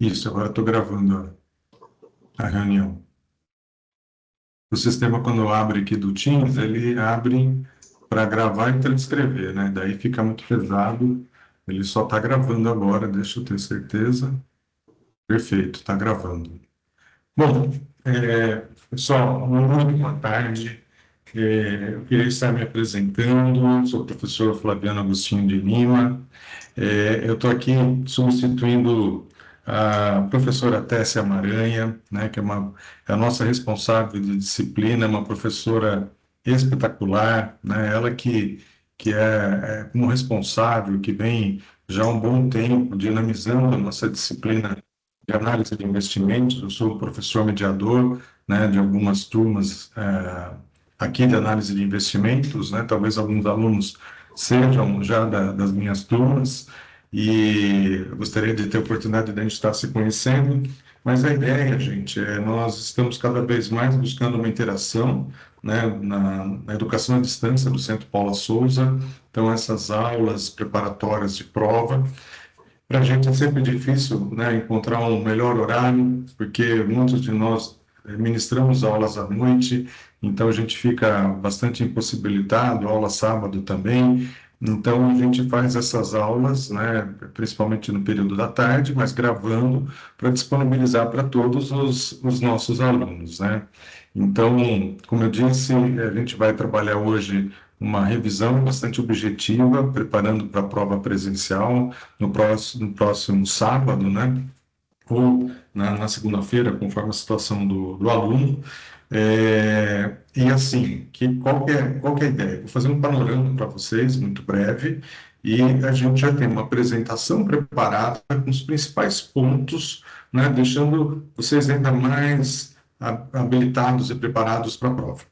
Isso, agora estou gravando a reunião. O sistema, quando abre aqui do Teams, ele abre para gravar e transcrever, né? Daí fica muito pesado. Ele só está gravando agora, deixa eu ter certeza. Perfeito, está gravando. Bom, pessoal, muito boa tarde. Eu queria estar me apresentando. Sou o professor Flaviano Agostinho de Lima. Eu estou aqui substituindo a professora Tessia Maranha, né, que é a nossa responsável de disciplina, uma professora espetacular, né, ela que é como responsável, que vem já há um bom tempo dinamizando a nossa disciplina de análise de investimentos. Eu sou o professor mediador, né, de algumas turmas aqui de análise de investimentos, né, talvez alguns alunos sejam já das minhas turmas, e eu gostaria de ter a oportunidade de a gente estar se conhecendo, mas a ideia, gente, nós estamos cada vez mais buscando uma interação, né, na educação à distância do Centro Paula Souza. Então, essas aulas preparatórias de prova, para a gente é sempre difícil, né, encontrar um melhor horário, porque muitos de nós ministramos aulas à noite, então a gente fica bastante impossibilitado, aula sábado também. Então a gente faz essas aulas, né, principalmente no período da tarde, mas gravando para disponibilizar para todos os nossos alunos, né? Então, como eu disse, a gente vai trabalhar hoje uma revisão bastante objetiva, preparando para a prova presencial no próximo sábado, né? Ou na segunda-feira, conforme a situação do aluno. E assim, qual que é a ideia? Vou fazer um panorama para vocês, muito breve, e a gente já tem uma apresentação preparada com os principais pontos, né? Deixando vocês ainda mais habilitados e preparados para a prova.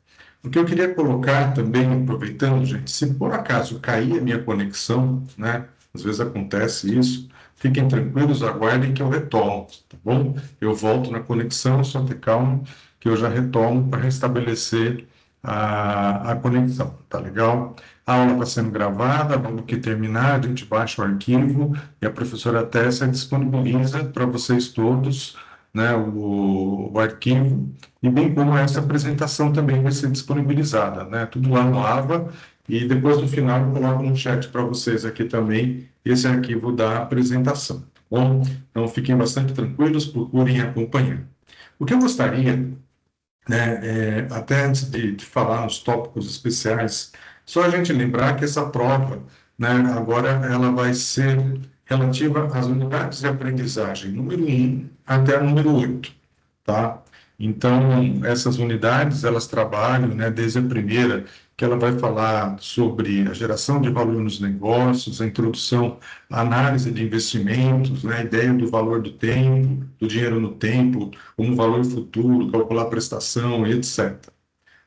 O que eu queria colocar também, aproveitando, gente, se por acaso cair a minha conexão, né? Às vezes acontece isso, fiquem tranquilos, aguardem que eu retomo, tá bom? Eu volto na conexão, só ter calma, que eu já retomo para restabelecer a conexão, tá legal? A aula está sendo gravada, vamos que terminar, a gente baixa o arquivo e a professora Tessia disponibiliza para vocês todos, né, o arquivo, e bem como essa apresentação também vai ser disponibilizada, né? Tudo lá no AVA, e depois no final eu coloco no chat para vocês aqui também esse arquivo da apresentação, tá bom? Então fiquem bastante tranquilos, procurem acompanhar. O que eu gostaria, né, até antes de falar nos tópicos especiais, só a gente lembrar que essa prova, né, agora ela vai ser relativa às unidades de aprendizagem número 1 até a número 8, tá? Então, essas unidades, elas trabalham, né, desde a primeira, que ela vai falar sobre a geração de valor nos negócios, a introdução à análise de investimentos, né, a ideia do valor do tempo, do dinheiro no tempo, como valor futuro, calcular prestação, etc.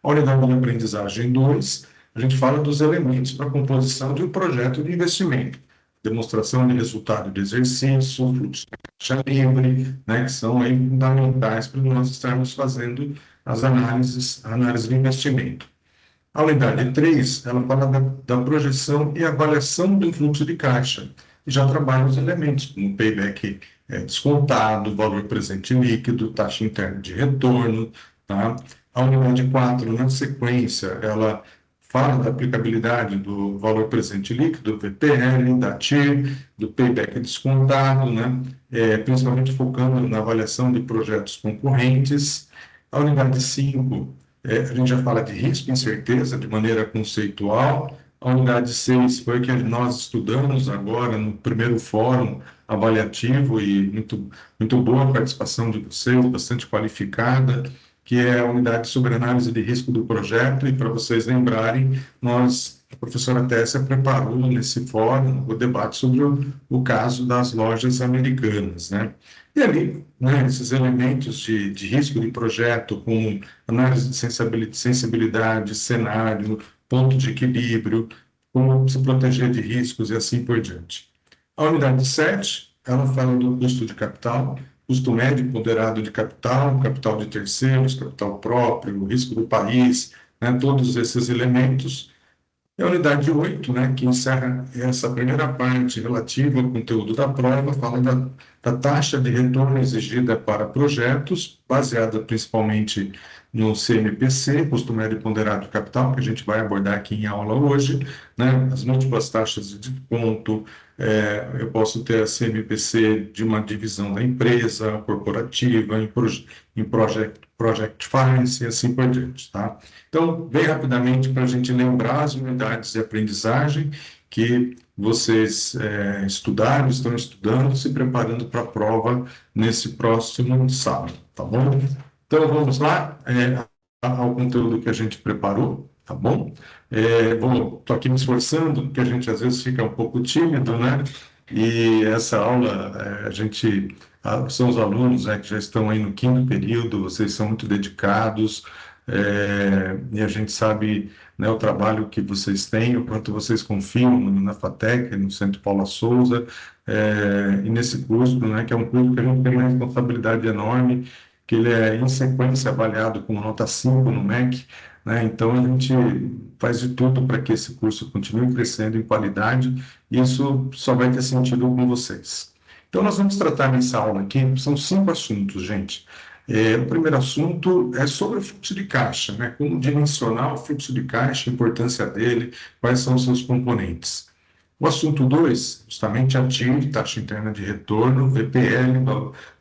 A unidade de aprendizagem 2, a gente fala dos elementos para a composição de um projeto de investimento. Demonstração de resultado de exercício, fluxo de caixa livre, né, que são aí fundamentais para nós estarmos fazendo as análises, a análise de investimento. A unidade 3, ela fala da projeção e avaliação do fluxo de caixa, e já trabalha os elementos, como payback descontado, valor presente líquido, taxa interna de retorno, tá? A unidade 4, na sequência, ela fala da aplicabilidade do valor presente líquido, do VPL, da TIR, do payback descontado, né? Principalmente focando na avaliação de projetos concorrentes. A unidade 5, a gente já fala de risco e incerteza de maneira conceitual. A unidade 6 foi que nós estudamos agora no primeiro fórum avaliativo, e muito boa a participação de vocês, bastante qualificada, que é a unidade sobre análise de risco do projeto. E para vocês lembrarem, a professora Tessia preparou nesse fórum o debate sobre o caso das lojas americanas, né? E ali, né, esses elementos de risco de projeto, como análise de sensibilidade, cenário, ponto de equilíbrio, como se proteger de riscos e assim por diante. A unidade 7, ela fala do custo de capital, custo médio ponderado de capital, capital de terceiros, capital próprio, risco do país, né, todos esses elementos. E a unidade 8, né, que encerra essa primeira parte relativa ao conteúdo da prova, fala da taxa de retorno exigida para projetos, baseada principalmente no CMPC, custo médio ponderado de capital, que a gente vai abordar aqui em aula hoje, né, as múltiplas taxas de desconto, eu posso ter a CMPC de uma divisão da empresa, corporativa, em project finance e assim por diante, tá? Então, bem rapidamente, para a gente lembrar as unidades de aprendizagem que vocês estudaram, estão estudando, se preparando para a prova nesse próximo sábado, tá bom? Então, vamos lá, ao conteúdo que a gente preparou, tá bom? Estou aqui me esforçando, porque a gente às vezes fica um pouco tímido, né? E essa aula, são os alunos, né, que já estão aí no quinto período, vocês são muito dedicados, e a gente sabe, né, o trabalho que vocês têm, o quanto vocês confiam na FATEC, no Centro Paula Souza, e nesse curso, né, que é um curso que a gente tem uma responsabilidade enorme, que ele é, em sequência, avaliado com nota 5 no MEC, né, então a gente faz de tudo para que esse curso continue crescendo em qualidade, e isso só vai ter sentido com vocês. Então, nós vamos tratar nessa aula aqui, são 5 assuntos, gente. O primeiro assunto é sobre o fluxo de caixa, né? Como dimensionar o fluxo de caixa, a importância dele, quais são os seus componentes. O assunto 2, justamente a TIR, taxa interna de retorno, VPL,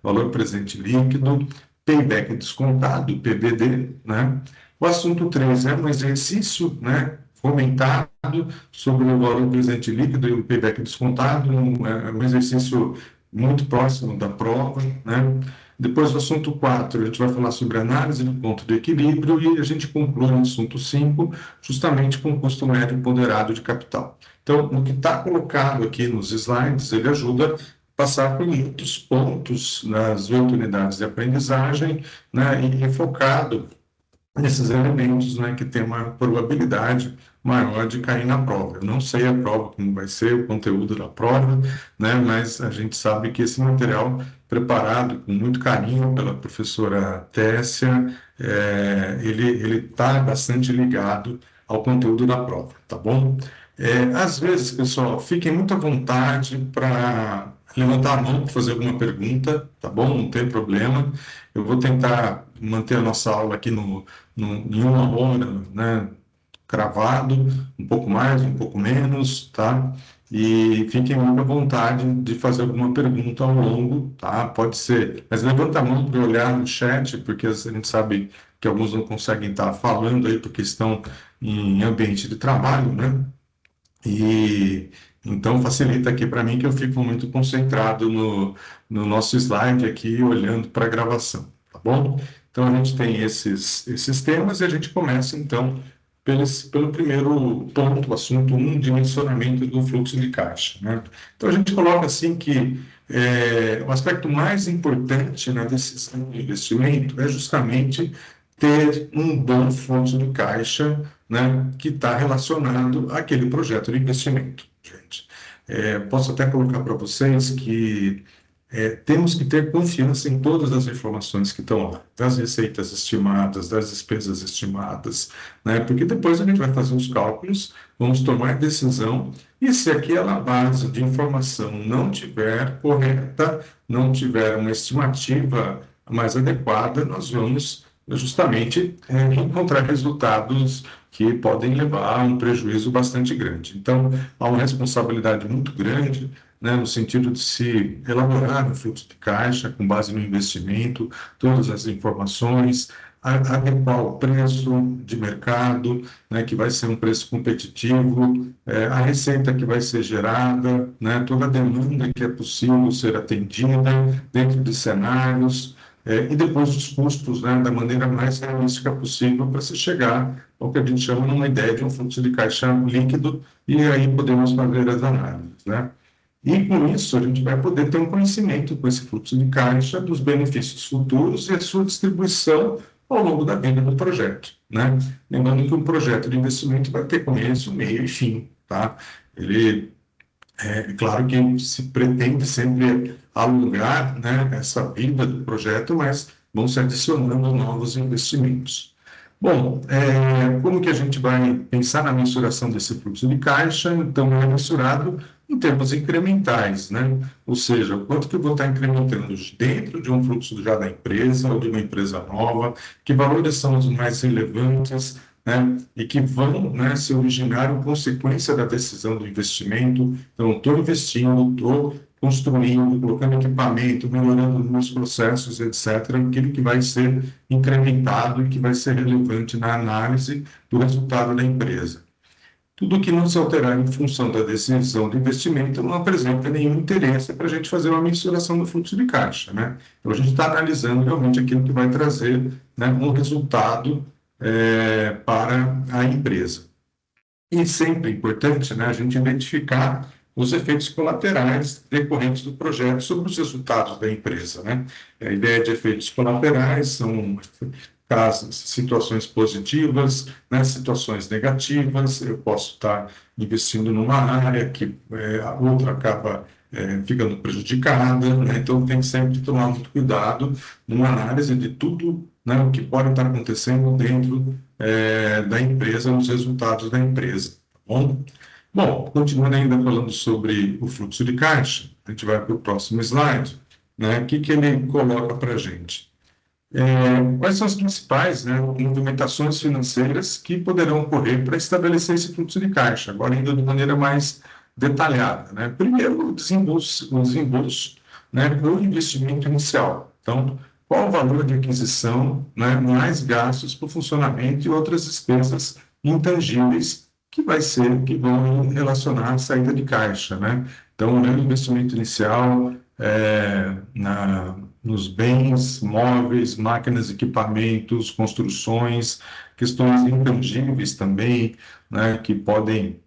valor presente líquido, payback descontado, PBD, né? O assunto 3 é um exercício, né, comentado sobre o valor presente líquido e o payback descontado, um exercício muito próximo da prova, né? Depois do assunto 4, a gente vai falar sobre análise do ponto de equilíbrio e a gente conclui no assunto 5, justamente com o custo médio ponderado de capital. Então, o que está colocado aqui nos slides, ele ajuda a passar por muitos pontos nas 8 unidades de aprendizagem, né, e focado nesses elementos, né, que tem uma probabilidade maior de cair na prova. Eu não sei a prova, como vai ser o conteúdo da prova, né, mas a gente sabe que esse material preparado com muito carinho pela professora Tessia, ele está bastante ligado ao conteúdo da prova, tá bom? Às vezes, pessoal, fiquem muito à vontade para levantar a mão para fazer alguma pergunta, tá bom? Não tem problema. Eu vou tentar manter a nossa aula aqui em uma hora, né, cravado, um pouco mais, um pouco menos, tá? E fiquem muito à vontade de fazer alguma pergunta ao longo, tá? Pode ser, mas levanta a mão para olhar no chat, porque a gente sabe que alguns não conseguem estar falando aí porque estão em ambiente de trabalho, né? E então facilita aqui para mim que eu fico muito concentrado no nosso slide aqui, olhando para a gravação, tá bom? Então a gente tem esses temas e a gente começa então pelo primeiro ponto, assunto 1, dimensionamento do fluxo de caixa, né? Então a gente coloca assim que o aspecto mais importante na decisão de investimento é justamente ter um bom fluxo de caixa, né, que está relacionado àquele projeto de investimento, gente. Posso até colocar para vocês que temos que ter confiança em todas as informações que estão lá, das receitas estimadas, das despesas estimadas, né? Porque depois a gente vai fazer os cálculos, vamos tomar decisão, e se aquela base de informação não tiver correta, não tiver uma estimativa mais adequada, nós vamos justamente encontrar resultados que podem levar a um prejuízo bastante grande. Então, há uma responsabilidade muito grande, né, no sentido de se elaborar um fluxo de caixa com base no investimento, todas as informações, adequar o preço de mercado, né, que vai ser um preço competitivo, a receita que vai ser gerada, né, toda a demanda que é possível ser atendida dentro de cenários, e depois os custos, né, da maneira mais realística possível para se chegar ao que a gente chama numa ideia de um fluxo de caixa líquido, e aí podemos fazer as análises, né? E com isso, a gente vai poder ter um conhecimento com esse fluxo de caixa dos benefícios futuros e a sua distribuição ao longo da vida do projeto, né? Lembrando que um projeto de investimento vai ter começo, meio e fim, tá? Claro que se pretende sempre alongar, né, essa vida do projeto, mas vão se adicionando novos investimentos. Bom, como que a gente vai pensar na mensuração desse fluxo de caixa? Então, é mensurado em termos incrementais, né? Ou seja, o quanto que eu vou estar incrementando dentro de um fluxo já da empresa ou de uma empresa nova, que valores são os mais relevantes, né? E que vão, né, se originar em consequência da decisão do investimento. Então, estou investindo, estou construindo, colocando equipamento, melhorando meus processos, etc., aquilo que vai ser incrementado e que vai ser relevante na análise do resultado da empresa. Tudo que não se alterar em função da decisão de investimento não apresenta nenhum interesse para a gente fazer uma mensuração do fluxo de caixa, né? Então, a gente está analisando realmente aquilo que vai trazer, né, um resultado para a empresa. E sempre é importante, né, a gente identificar os efeitos colaterais decorrentes do projeto sobre os resultados da empresa, né? A ideia de efeitos colaterais são casos, situações positivas, né, situações negativas. Eu posso estar investindo numa área que a outra acaba ficando prejudicada, né? Então tem que sempre tomar muito cuidado numa análise de tudo, né, o que pode estar acontecendo dentro da empresa, nos resultados da empresa. Tá bom? Bom, continuando ainda falando sobre o fluxo de caixa, a gente vai para o próximo slide, né? O que que ele coloca para a gente? Quais são as principais, né, movimentações financeiras que poderão ocorrer para estabelecer esse fluxo de caixa? Agora, ainda de maneira mais detalhada, né? Primeiro, o desembolso, né, o investimento inicial. Então, qual o valor de aquisição, né, mais gastos para o funcionamento e outras despesas intangíveis que vão relacionar à saída de caixa, né? Então, o investimento inicial nos bens móveis, máquinas, equipamentos, construções, questões intangíveis também, né, que podem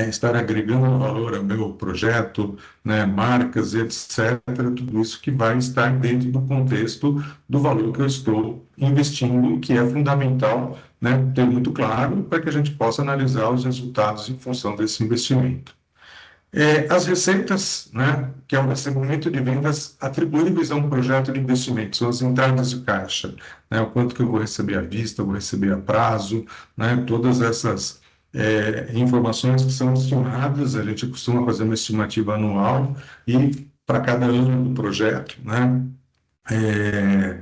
estar agregando valor ao meu projeto, né, marcas, etc. Tudo isso que vai estar dentro do contexto do valor que eu estou investindo, que é fundamental, né, ter muito claro para que a gente possa analisar os resultados em função desse investimento. As receitas, né, que é o recebimento de vendas atribuíveis a um projeto de investimento, são as entradas de caixa, né, o quanto que eu vou receber à vista, vou receber a prazo, né, todas essas informações que são estimadas, a gente costuma fazer uma estimativa anual e para cada ano do projeto, né, é,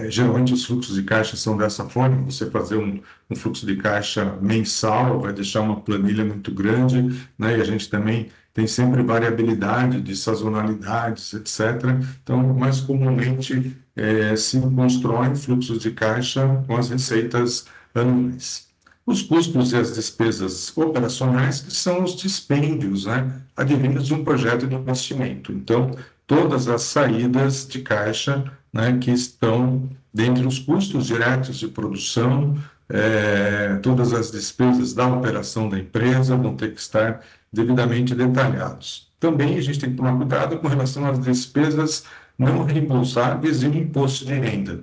geralmente os fluxos de caixa são dessa forma, você fazer um fluxo de caixa mensal vai deixar uma planilha muito grande, né? E a gente também tem sempre variabilidade de sazonalidades, etc. Então, mais comumente se constroem fluxos de caixa com as receitas anuais. Os custos e as despesas operacionais, que são os dispêndios, né, advindos de um projeto de investimento. Então, todas as saídas de caixa, né, que estão dentre os custos diretos de produção, todas as despesas da operação da empresa vão ter que estar devidamente detalhados. Também a gente tem que tomar cuidado com relação às despesas não reembolsáveis e o imposto de renda.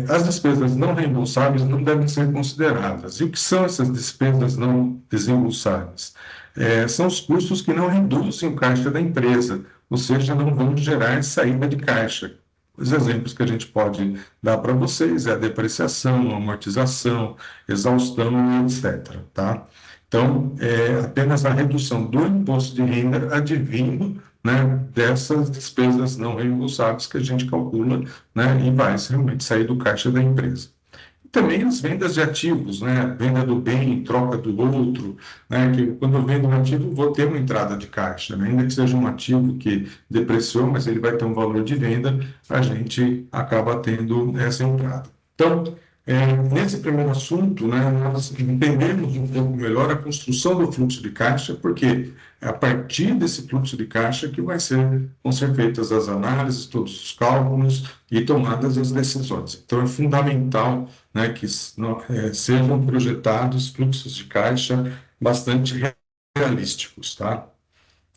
As despesas não reembolsáveis não devem ser consideradas. E o que são essas despesas não desembolsáveis? São os custos que não reduzem o caixa da empresa, ou seja, não vão gerar saída de caixa. Os exemplos que a gente pode dar para vocês é a depreciação, a amortização, exaustão, etc. Tá? Então, apenas a redução do imposto de renda advindo, né, dessas despesas não reembolsáveis que a gente calcula, né, e vai realmente sair do caixa da empresa. E também as vendas de ativos, né, venda do bem em troca do outro, né, que quando eu vendo um ativo vou ter uma entrada de caixa, né, ainda que seja um ativo que depreciou, mas ele vai ter um valor de venda, a gente acaba tendo essa entrada. Então, nesse primeiro assunto, né, nós entendemos um pouco melhor a construção do fluxo de caixa, porque é a partir desse fluxo de caixa que vão ser feitas as análises, todos os cálculos e tomadas as decisões. Então, é fundamental, né, que sejam projetados fluxos de caixa bastante realísticos, tá?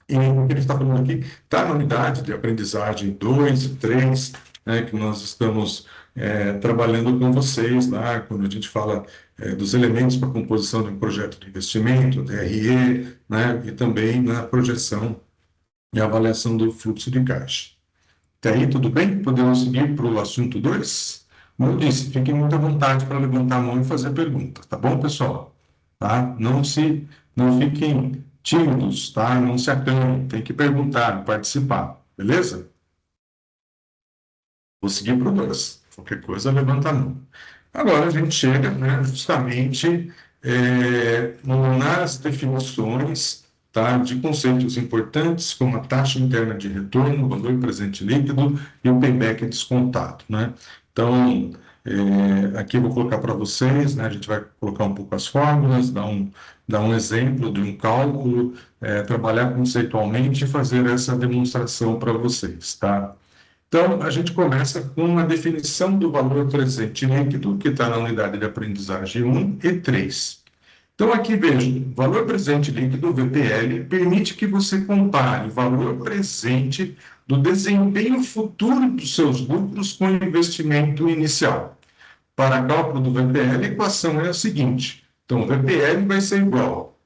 E o que ele está falando aqui está na unidade de aprendizagem 2 e 3, né, que nós estamos trabalhando com vocês lá, quando a gente fala dos elementos para a composição de um projeto de investimento, DRE, né, e também na projeção e avaliação do fluxo de caixa. Até aí, tudo bem? Podemos seguir para o assunto 2? Como eu disse, fiquem muito à vontade para levantar a mão e fazer perguntas, tá bom, pessoal? Tá? Não fiquem tímidos, tá? Não se acanhem, tem que perguntar, participar, beleza? Vou seguir para o 2. Qualquer coisa, levanta a mão. Agora a gente chega, né, justamente nas definições, tá, de conceitos importantes como a taxa interna de retorno, o valor presente líquido e o payback descontado, né? Então, aqui eu vou colocar para vocês, né, a gente vai colocar um pouco as fórmulas, dar um exemplo de um cálculo, trabalhar conceitualmente e fazer essa demonstração para vocês, tá? Então, a gente começa com a definição do valor presente líquido, que está na unidade de aprendizagem 1 e 3. Então, aqui veja, o valor presente líquido, VPL, permite que você compare o valor presente do desempenho futuro dos seus lucros com o investimento inicial. Para cálculo do VPL, a equação é a seguinte. Então, o VPL vai ser igual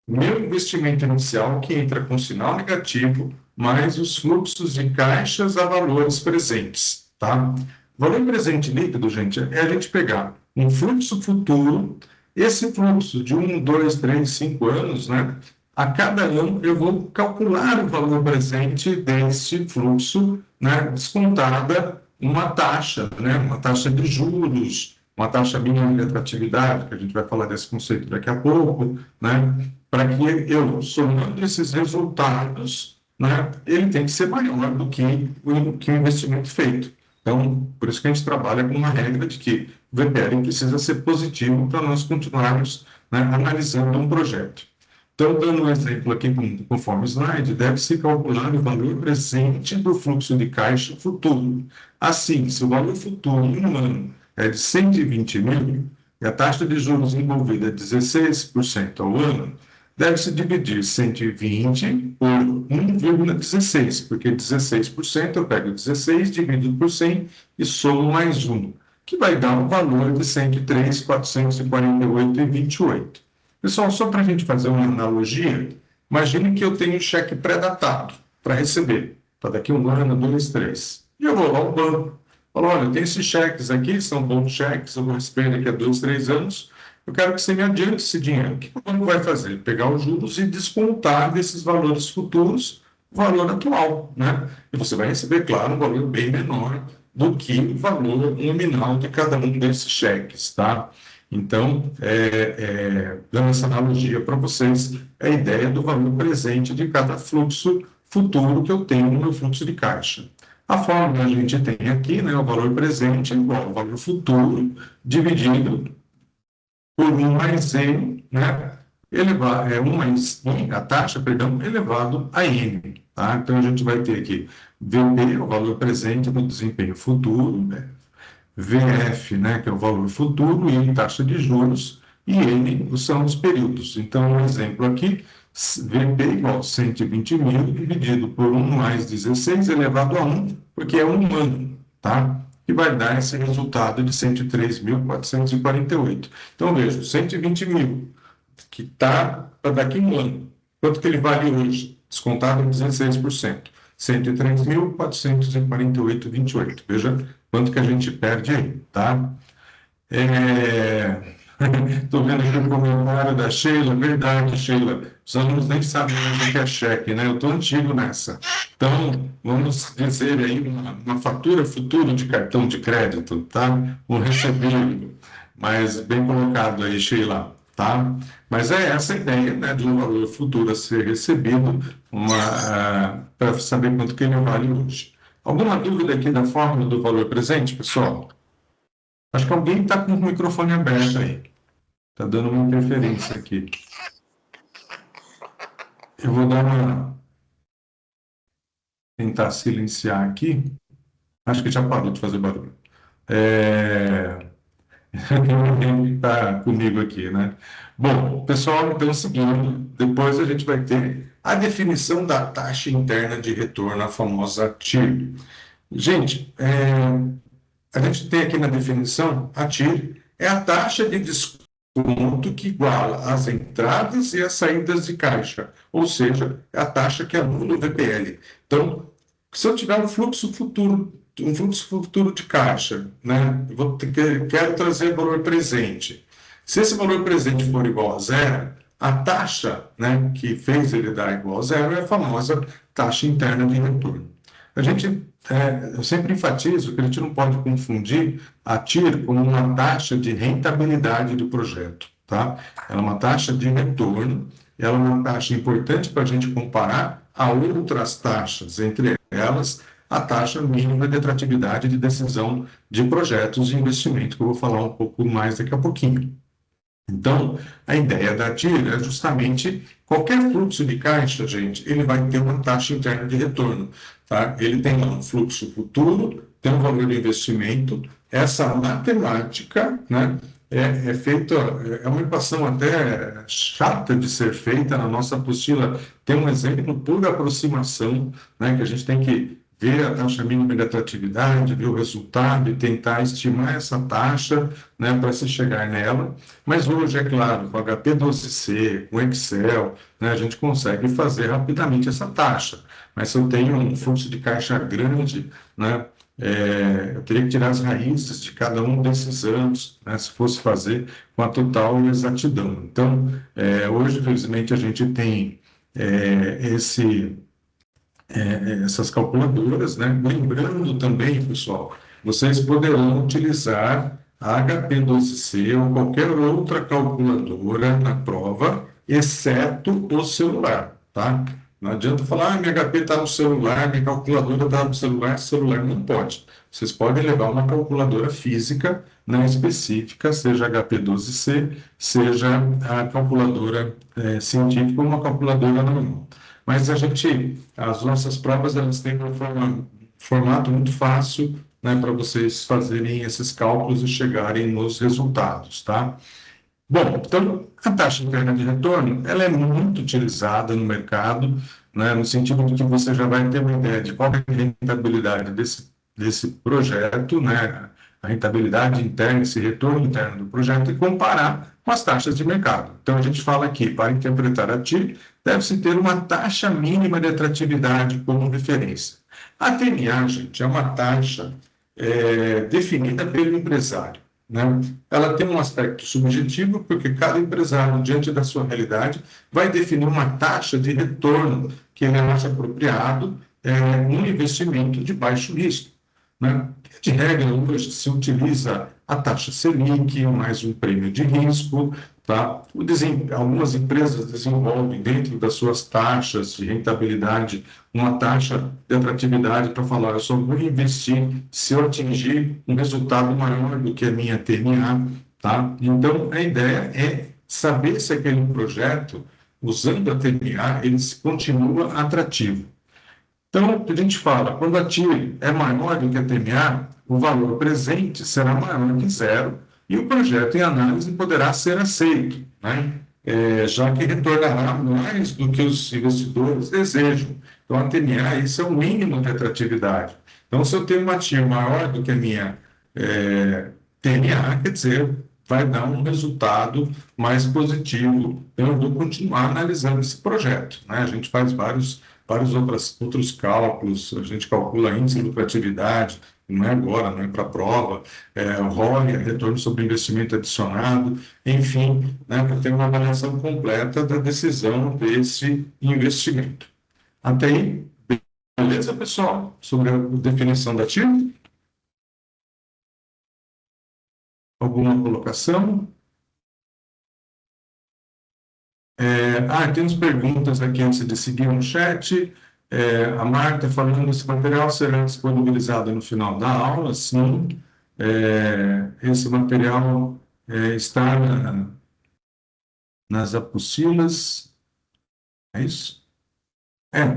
meu investimento inicial, que entra com sinal negativo, mais os fluxos de caixas a valores presentes, tá? Valor presente líquido, gente, é a gente pegar um fluxo futuro, esse fluxo de 1, 2, 3, 5 anos, né? A cada ano eu vou calcular o valor presente desse fluxo, né? Descontada uma taxa, né? Uma taxa de juros, uma taxa mínima de atratividade, que a gente vai falar desse conceito daqui a pouco, né? Para que eu, somando esses resultados, né, ele tem que ser maior do que o investimento feito. Então, por isso que a gente trabalha com uma regra de que o VPL precisa ser positivo para nós continuarmos, né, analisando um projeto. Então, dando um exemplo aqui conforme o slide, deve-se calcular o valor presente do fluxo de caixa futuro. Assim, se o valor futuro em um ano é de 120 mil, e a taxa de juros envolvida é 16% ao ano, deve-se dividir 120 por 1,16, porque 16% eu pego 16, divido por 100 e somo mais 1, que vai dar um valor de 103.448,28. Pessoal, só para a gente fazer uma analogia, imagine que eu tenho um cheque pré-datado para receber, para daqui um ano, 2, 3. E eu vou lá ao banco, falo, olha, tem esses cheques aqui, são bons cheques, eu vou receber daqui a 2, 3 anos, eu quero que você me adiante esse dinheiro. O que o banco vai fazer? Pegar os juros e descontar desses valores futuros o valor atual, né? E você vai receber, claro, um valor bem menor do que o valor nominal de cada um desses cheques, tá? Então, dando essa analogia para vocês, é a ideia do valor presente de cada fluxo futuro que eu tenho no meu fluxo de caixa. A fórmula a gente tem aqui, né, o valor presente é igual ao valor futuro dividido por 1 mais N, né, elevado, 1 mais N, a taxa, perdão, elevado a N. Tá? Então, a gente vai ter aqui VP, o valor presente no desempenho futuro, né, VF, né, que é o valor futuro, e taxa de juros, e N são os períodos. Então, um exemplo aqui, VP igual a 120 mil dividido por 1 mais 16 elevado a 1, porque é um ano, tá? Que vai dar esse resultado de 103.448. Então, veja, 120 mil, que está para daqui a um ano. Quanto que ele vale hoje? Descontado em 16%. 103.448,28. Veja quanto que a gente perde aí, tá? Estou vendo aqui o comentário da Sheila, verdade, Sheila. Os alunos nem sabem o que é cheque, né? Eu estou antigo nessa. Então, vamos dizer aí uma fatura futura de cartão de crédito, tá? Um recebível. Mas bem colocado aí, Sheila, tá? Mas é essa a ideia, né, de um valor futuro a ser recebido, para saber quanto que ele vale hoje. Alguma dúvida aqui da fórmula do valor presente, pessoal? Acho que alguém está com o microfone aberto aí. Está dando uma interferência aqui. Eu vou tentar silenciar aqui. Acho que já parou de fazer barulho. Alguém está comigo aqui, né? Bom, pessoal, então, seguindo, depois a gente vai ter a definição da taxa interna de retorno, a famosa TIR. Gente, a gente tem aqui na definição, a TIR é a taxa de desconto que iguala as entradas e as saídas de caixa, ou seja, é a taxa que anula o VPL. Então, se eu tiver um fluxo futuro um fluxo futuro de caixa, né? Quero trazer valor presente. Se esse valor presente for igual a zero, a taxa, né, que fez ele dar igual a zero é a famosa taxa interna de retorno. Eu sempre enfatizo que a gente não pode confundir a TIR com uma taxa de rentabilidade do projeto, tá? Ela é uma taxa de retorno, ela é uma taxa importante para a gente comparar a outras taxas, entre elas a taxa mínima de atratividade de decisão de projetos de investimento, que eu vou falar um pouco mais daqui a pouquinho. Então, a ideia da TIR é justamente qualquer fluxo de caixa, gente, ele vai ter uma taxa interna de retorno, tá? Ele tem um fluxo futuro, tem um valor de investimento, essa matemática, né, é feita, é uma equação até chata de ser feita na nossa apostila, tem um exemplo por aproximação, né, que a gente tem que ver a taxa mínima de atratividade, ver o resultado e tentar estimar essa taxa, né, para se chegar nela. Mas hoje, é claro, com HP12C, com Excel, né, a gente consegue fazer rapidamente essa taxa. Mas se eu tenho um fluxo de caixa grande, né, eu teria que tirar as raízes de cada um desses anos, né, se fosse fazer com a total exatidão. Então, hoje, felizmente, a gente tem essas calculadoras, né? Lembrando também, pessoal, vocês poderão utilizar a HP12C ou qualquer outra calculadora na prova, exceto o celular, tá? Não adianta falar, minha HP está no celular, minha calculadora está no celular não pode. Vocês podem levar uma calculadora física, né, específica, seja HP12C, seja a calculadora científica ou uma calculadora normal. Mas as nossas provas, elas têm um formato muito fácil, né, para vocês fazerem esses cálculos e chegarem nos resultados, tá? Bom, então, a taxa interna de retorno, ela é muito utilizada no mercado, né, no sentido de que você já vai ter uma ideia de qual é a rentabilidade desse projeto, né, a rentabilidade interna, esse retorno interno do projeto, e comparar com as taxas de mercado. Então, a gente fala aqui, para interpretar a TIR, deve-se ter uma taxa mínima de atratividade como referência. A TMA, gente, é uma taxa definida pelo empresário, né? Ela tem um aspecto subjetivo, porque cada empresário, diante da sua realidade, vai definir uma taxa de retorno que ele acha apropriado num investimento de baixo risco, né? De regra, hoje se utiliza a taxa Selic, mais um prêmio de risco, tá? Algumas empresas desenvolvem dentro das suas taxas de rentabilidade uma taxa de atratividade para falar, eu só vou investir se eu atingir um resultado maior do que a minha TMA, tá? Então, a ideia é saber se aquele projeto, usando a TMA, ele continua atrativo. Então, a gente fala, quando a TIR é maior do que a TMA, o valor presente será maior que zero e o projeto em análise poderá ser aceito, né? Já que retornará mais do que os investidores desejam. Então, a TMA, esse é o mínimo de atratividade. Então, se eu tenho uma TIR maior do que a minha TMA, quer dizer, vai dar um resultado mais positivo. Então, eu vou continuar analisando esse projeto, né? A gente faz vários outros cálculos, a gente calcula índice de lucratividade, não é agora, não é para a prova, ROI, retorno sobre investimento adicionado, enfim, né, para ter uma avaliação completa da decisão desse investimento. Até aí, beleza, pessoal? Sobre a definição da TIR? Alguma colocação? Temos perguntas aqui antes de seguir no chat. A Marta falando, esse material será disponibilizado no final da aula, sim. Esse material está nas apostilas, é isso?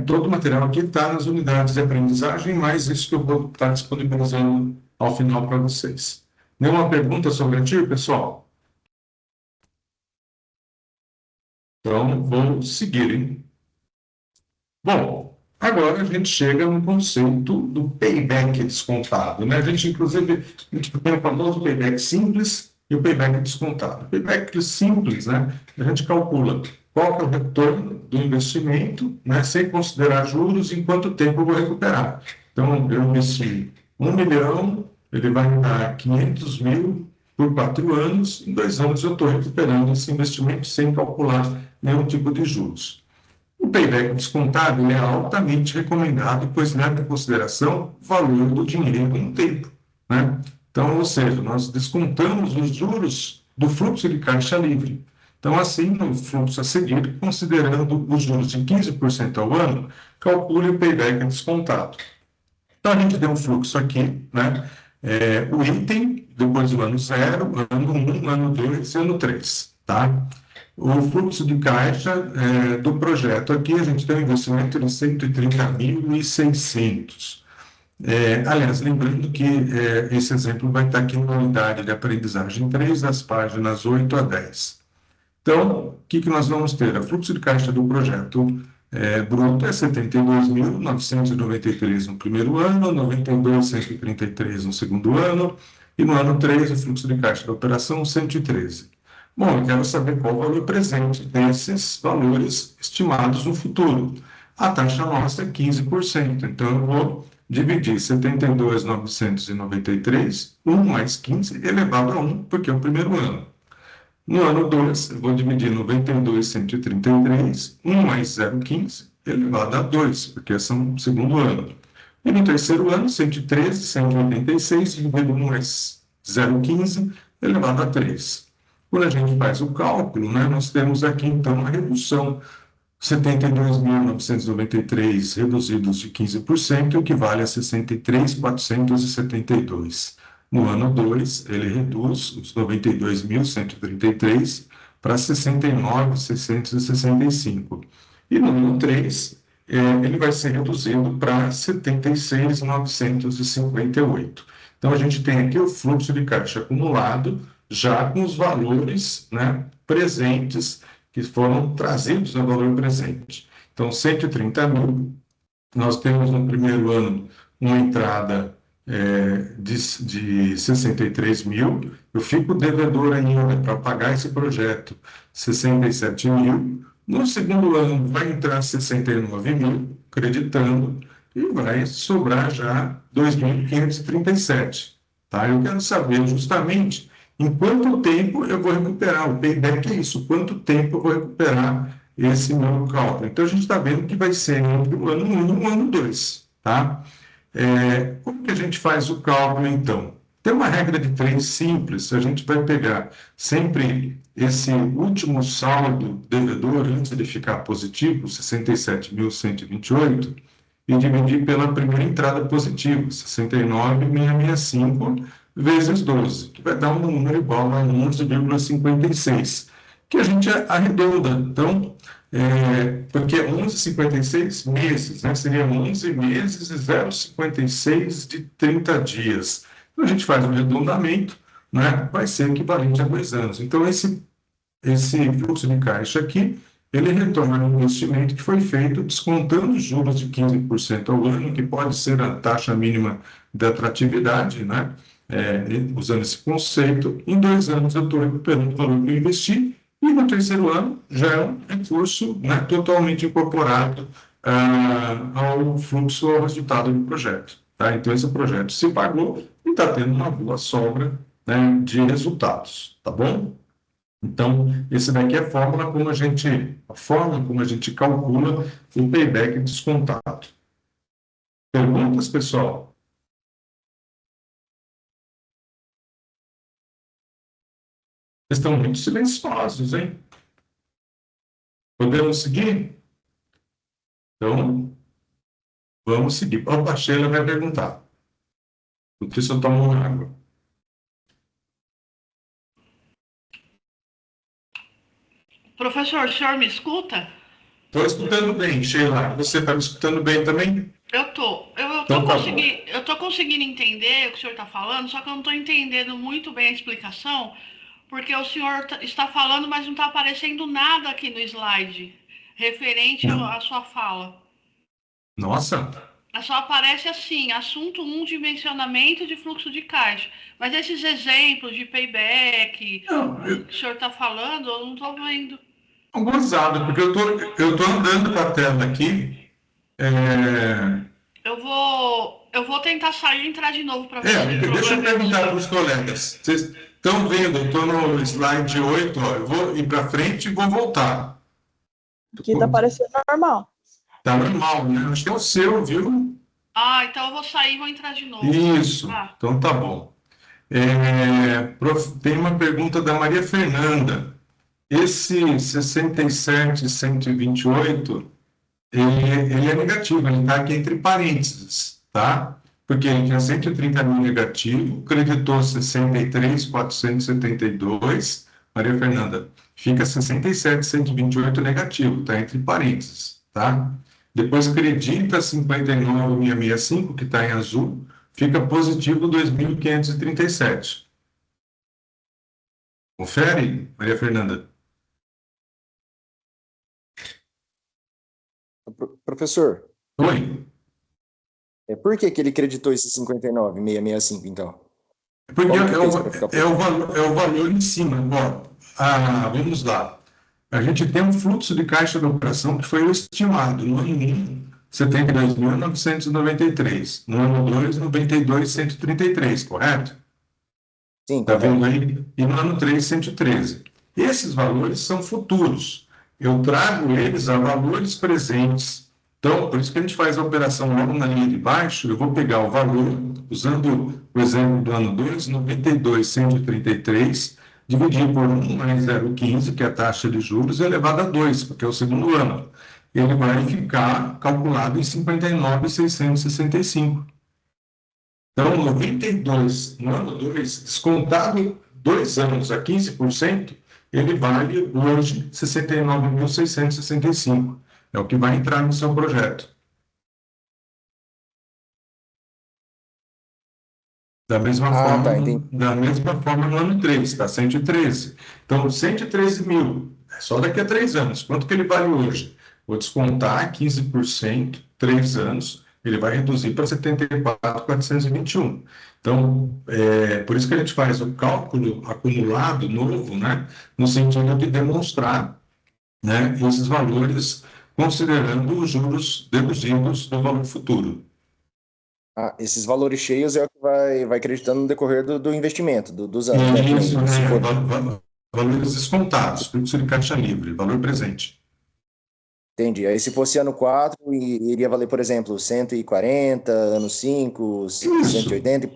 Todo o material aqui está nas unidades de aprendizagem, mas isso que eu vou estar disponibilizando ao final para vocês. Nenhuma pergunta sobre a TIR, pessoal? Então, vou seguir, hein? Bom, agora a gente chega no conceito do payback descontado, né? A gente, inclusive, tem o famoso payback simples e o payback descontado. O payback simples, né? A gente calcula qual é o retorno do investimento, né? Sem considerar juros, em quanto tempo eu vou recuperar. Então, eu investi 1 milhão, ele vai me dar 500 mil por 4 anos, em 2 anos eu estou recuperando esse investimento sem calcular nenhum tipo de juros. O payback descontado ele é altamente recomendado, pois leva em consideração o valor do dinheiro no tempo, né? Então, ou seja, nós descontamos os juros do fluxo de caixa livre. Então, assim, no fluxo a seguir, considerando os juros de 15% ao ano, calcule o payback descontado. Então, a gente tem um fluxo aqui, né? O item, depois do ano 0, ano 1, ano 2 e ano 3, tá? O fluxo de caixa do projeto aqui, a gente tem um investimento de 130.600. Aliás, lembrando que esse exemplo vai estar aqui na unidade de aprendizagem 3, das páginas 8 a 10. Então, o que nós vamos ter? O fluxo de caixa do projeto bruto é 72.993 no primeiro ano, 92.133 no segundo ano, e no ano 3 o fluxo de caixa da operação 113. Bom, eu quero saber qual o valor presente desses valores estimados no futuro. A taxa nossa é 15%, então eu vou dividir 72.993, 1 mais 15 elevado a 1, porque é o primeiro ano. No ano 2, eu vou dividir 92.133, 1 mais 0,15, elevado a 2, porque esse é o segundo ano. E no terceiro ano, 113.186, dividido 1 mais 0,15, elevado a 3. Quando a gente faz o cálculo, né, nós temos aqui, então, a redução 72.993 reduzidos de 15%, equivale a 63.472. No ano 2, ele reduz os 92.133 para 69.665. E no ano 3, ele vai ser reduzido para 76.958. Então, a gente tem aqui o fluxo de caixa acumulado, já com os valores, né, presentes, que foram trazidos no valor presente. Então, 130 mil, nós temos no primeiro ano uma entrada de 63 mil, eu fico devedor ainda para pagar esse projeto, 67 mil. No segundo ano vai entrar 69 mil, acreditando, e vai sobrar já 2.537. Tá? Eu quero saber justamente em quanto tempo eu vou recuperar. O payback é isso, quanto tempo eu vou recuperar esse meu cálculo. Então, a gente está vendo que vai ser entre o ano 1 e o ano 2. Tá? Como que a gente faz o cálculo, então? Tem uma regra de 3 simples, a gente vai pegar sempre esse último saldo devedor, antes de ficar positivo, 67.128, e dividir pela primeira entrada positiva, 69.665, vezes 12, que vai dar um número igual a 11,56, que a gente arredonda. Então, porque 11,56 meses, né? Seria 11 meses e 0,56 de 30 dias. Então, a gente faz um arredondamento, né? Vai ser equivalente a 2 anos. Então, esse fluxo de caixa aqui, ele retorna um investimento que foi feito descontando os juros de 15% ao ano, que pode ser a taxa mínima de atratividade, né? Usando esse conceito, em 2 anos eu estou recuperando o valor que eu investi, e no terceiro ano já é um recurso, né, totalmente incorporado ao fluxo, ao resultado do projeto. Tá? Então, esse projeto se pagou e está tendo uma boa sobra, né, de resultados. Tá bom? Então, esse daqui é a forma como a gente calcula o payback descontado. Perguntas, pessoal? Vocês estão muito silenciosos, hein? Podemos seguir? Então, vamos seguir. A Sheila vai perguntar. Porque se eu tomo água. Professor, o senhor me escuta? Estou escutando bem, Sheila. Você está me escutando bem também? Eu tô Então tá bom. conseguindo, eu tô conseguindo entender o que o senhor está falando, só que eu não estou entendendo muito bem a explicação, porque o senhor está falando, mas não está aparecendo nada aqui no slide referente Não. à sua fala. Nossa. Só aparece assim, assunto 1, dimensionamento de fluxo de caixa. Mas esses exemplos de payback, Não, que o senhor está falando, eu não estou vendo. gozado, porque eu tô andando com a tela aqui. É, Eu Eu vou tentar sair e entrar de novo para ver se o Deixa eu problema é perguntar meu. para os colegas. Vocês estão vendo? Eu estou no slide 8, ó, eu vou ir para frente e vou voltar. Aqui tá parecendo normal. Tá normal, né? Acho que é o seu, viu? Ah, então eu vou sair e vou entrar de novo. Isso, Ah, então tá bom. Tem uma pergunta da Maria Fernanda. Esse 67.128, ele é negativo, ele está aqui entre parênteses, tá? Porque ele tinha 130 mil negativo, creditou 63.472. Maria Fernanda, fica 67.128 negativo, está entre parênteses, tá? Depois acredita 59.665, que está em azul, fica positivo 2.537. Confere, Maria Fernanda. Professor, Oi. por que ele creditou esse 59.665, então? Porque Como que fez pra ficar é o valor em cima. Ó, vamos lá. A gente tem um fluxo de caixa da operação que foi o estimado. No ano 1, 72.993. No ano 2, 92.133, correto? Sim, Está correto. vendo aí? E no ano 3, 113. Esses valores são futuros. Eu trago eles a valores presentes. Então, por isso que a gente faz a operação logo na linha de baixo. Eu vou pegar o valor, usando o exemplo do ano 2, 92.133, dividir por 1 mais 0,15, que é a taxa de juros, elevado a 2, porque é o segundo ano. Ele vai ficar calculado em 59.665. Então, 92 no ano 2, descontado 2 anos a 15%, ele vale hoje 69.665. É o que vai entrar no seu projeto. Da mesma forma, Tá, entendi. da mesma forma no ano 3, está 113. Então, 113 mil, é só daqui a 3 anos. Quanto que ele vale hoje? Vou descontar 15%, 3 anos, ele vai reduzir para 74.421. Então, por isso que a gente faz o cálculo acumulado novo, né, no sentido de demonstrar, né, esses valores considerando os juros deduzidos do valor futuro. Esses valores cheios é o que vai acreditando no decorrer do investimento, dos anos, né? Isso, Se for... valores descontados, fluxo de caixa livre, valor presente. Entendi. Aí se fosse ano 4, iria valer, por exemplo, 140, ano 5, Isso. 180.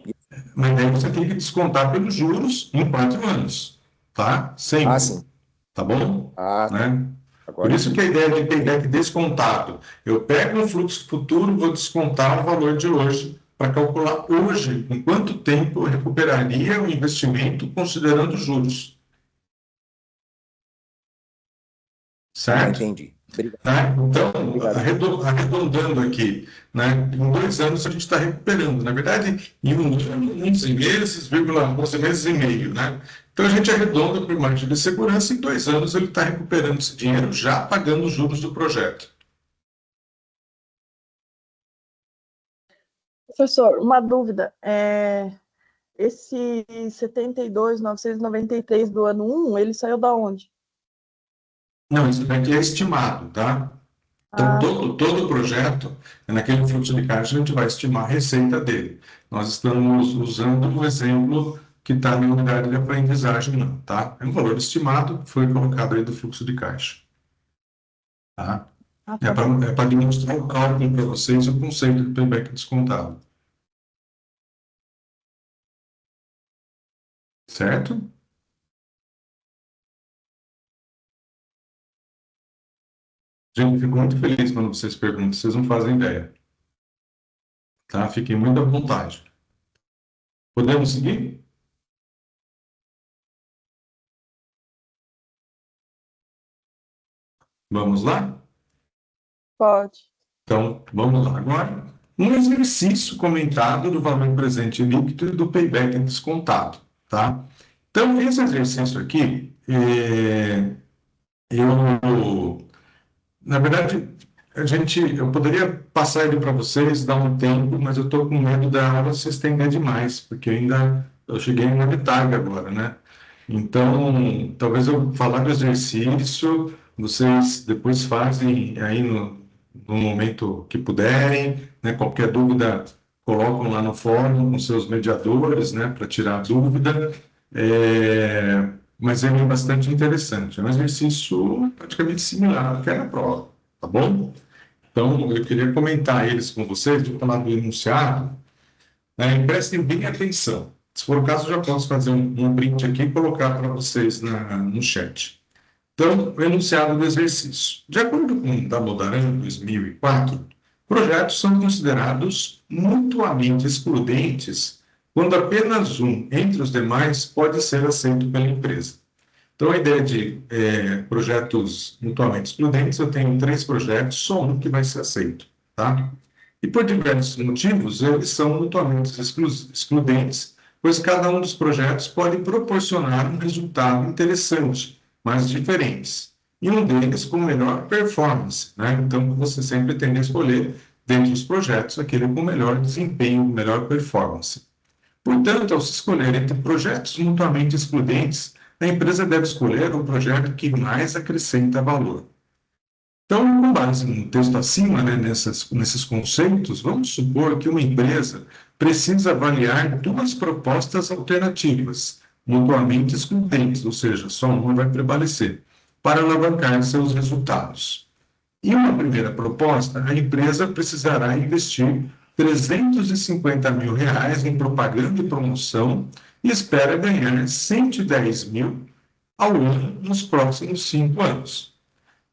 Mas aí você tem que descontar pelos juros em 4 anos, tá? Sempre. Sim. Tá bom? Tá. Né? Por Agora, isso que a ideia de payback descontado. Eu pego um fluxo futuro, vou descontar o valor de hoje para calcular hoje em quanto tempo eu recuperaria o investimento considerando os juros. Certo? entendi. Obrigado. Né? Então, Obrigado. arredondando aqui, né? Em 2 anos a gente está recuperando. Na verdade, em 1 ano, 11 meses, 11 meses e meio, né? Então a gente arredonda por margem de segurança, em 2 anos ele está recuperando esse dinheiro, já pagando os juros do projeto. Professor, uma dúvida. Esse 72.993 do ano 1, ele saiu da onde? Não, isso daqui é estimado, tá? Então, todo o projeto, naquele fluxo de caixa, a gente vai estimar a receita dele. Nós estamos usando o exemplo que está na unidade de aprendizagem, não, tá? É um valor estimado que foi colocado aí do fluxo de caixa. Tá? Tá É para demonstrar o cálculo para vocês o conceito de payback descontado. Certo? Gente, fico muito feliz quando vocês perguntam, vocês não fazem ideia. Tá? Fiquem muito à vontade. Podemos seguir? Vamos lá? Pode. Então, vamos lá. Agora, um exercício comentado do valor presente líquido e do payback descontado, tá? Então, esse exercício aqui, na verdade, eu poderia passar ele para vocês, dar um tempo, mas eu estou com medo da aula se estender demais, porque eu cheguei na metade agora, né? Então, talvez eu falar do exercício, vocês depois fazem aí no momento que puderem, né? Qualquer dúvida, colocam lá no fórum com seus mediadores, né, para tirar dúvida. Mas ele é bastante interessante. É um exercício praticamente similar ao que era a prova, tá bom? Então, eu queria comentar eles com vocês, vou falar do enunciado, né, e prestem bem atenção. Se for o caso, eu já posso fazer um print aqui e colocar para vocês no chat. Então, o enunciado do exercício. De acordo com o Damodaran, 2004, projetos são considerados mutuamente excludentes quando apenas um entre os demais pode ser aceito pela empresa. Então, a ideia de projetos mutuamente excludentes, eu tenho 3 projetos, só um que vai ser aceito, tá? E por diversos motivos, eles são mutuamente excludentes, pois cada um dos projetos pode proporcionar um resultado interessante, mas diferentes. E um deles com melhor performance, né? Então, você sempre tem que escolher, dentre os projetos, aquele com melhor desempenho, melhor performance. Portanto, ao se escolher entre projetos mutuamente excludentes, a empresa deve escolher o projeto que mais acrescenta valor. Então, com base no texto acima, né, nesses conceitos, vamos supor que uma empresa precisa avaliar 2 propostas alternativas, mutuamente excludentes, ou seja, só uma vai prevalecer, para alavancar seus resultados. Em uma primeira proposta, a empresa precisará investir R$350 mil em propaganda e promoção e espera ganhar 110 mil ao ano nos próximos 5 anos.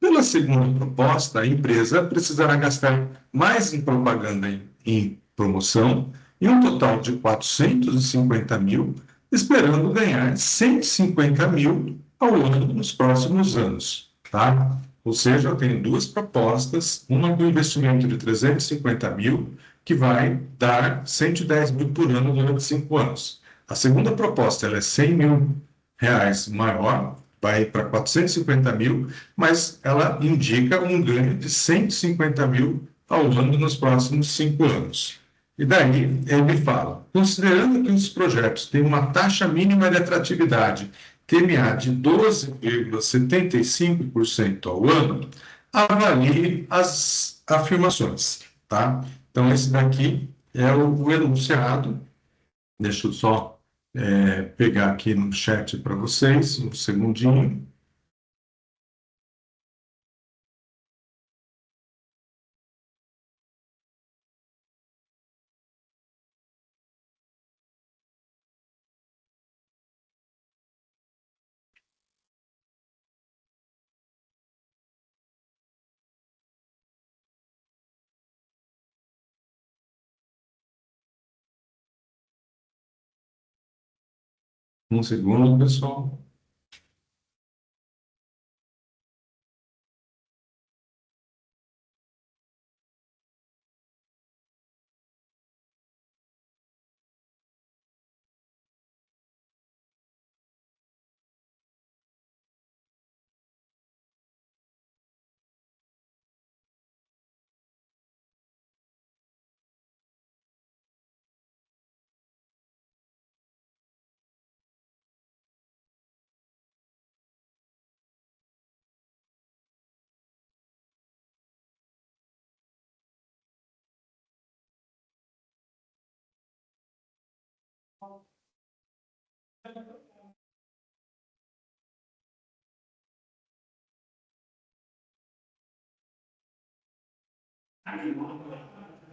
Pela segunda proposta, a empresa precisará gastar mais em propaganda e em promoção e um total de 450 mil, esperando ganhar 150 mil ao ano nos próximos anos, tá? Ou seja, eu tenho 2 propostas, uma com investimento de 350 mil, que vai dar 110 mil por ano durante 5 anos. A segunda proposta ela é 100 mil reais maior, vai para 450 mil, mas ela indica um ganho de 150 mil ao ano nos próximos 5 anos. E daí ele fala, considerando que os projetos têm uma taxa mínima de atratividade TMA de 12,75% ao ano, avalie as afirmações, tá? Então, esse daqui é o enunciado. Deixa eu só pegar aqui no chat para vocês, um segundinho. Um segundo, pessoal.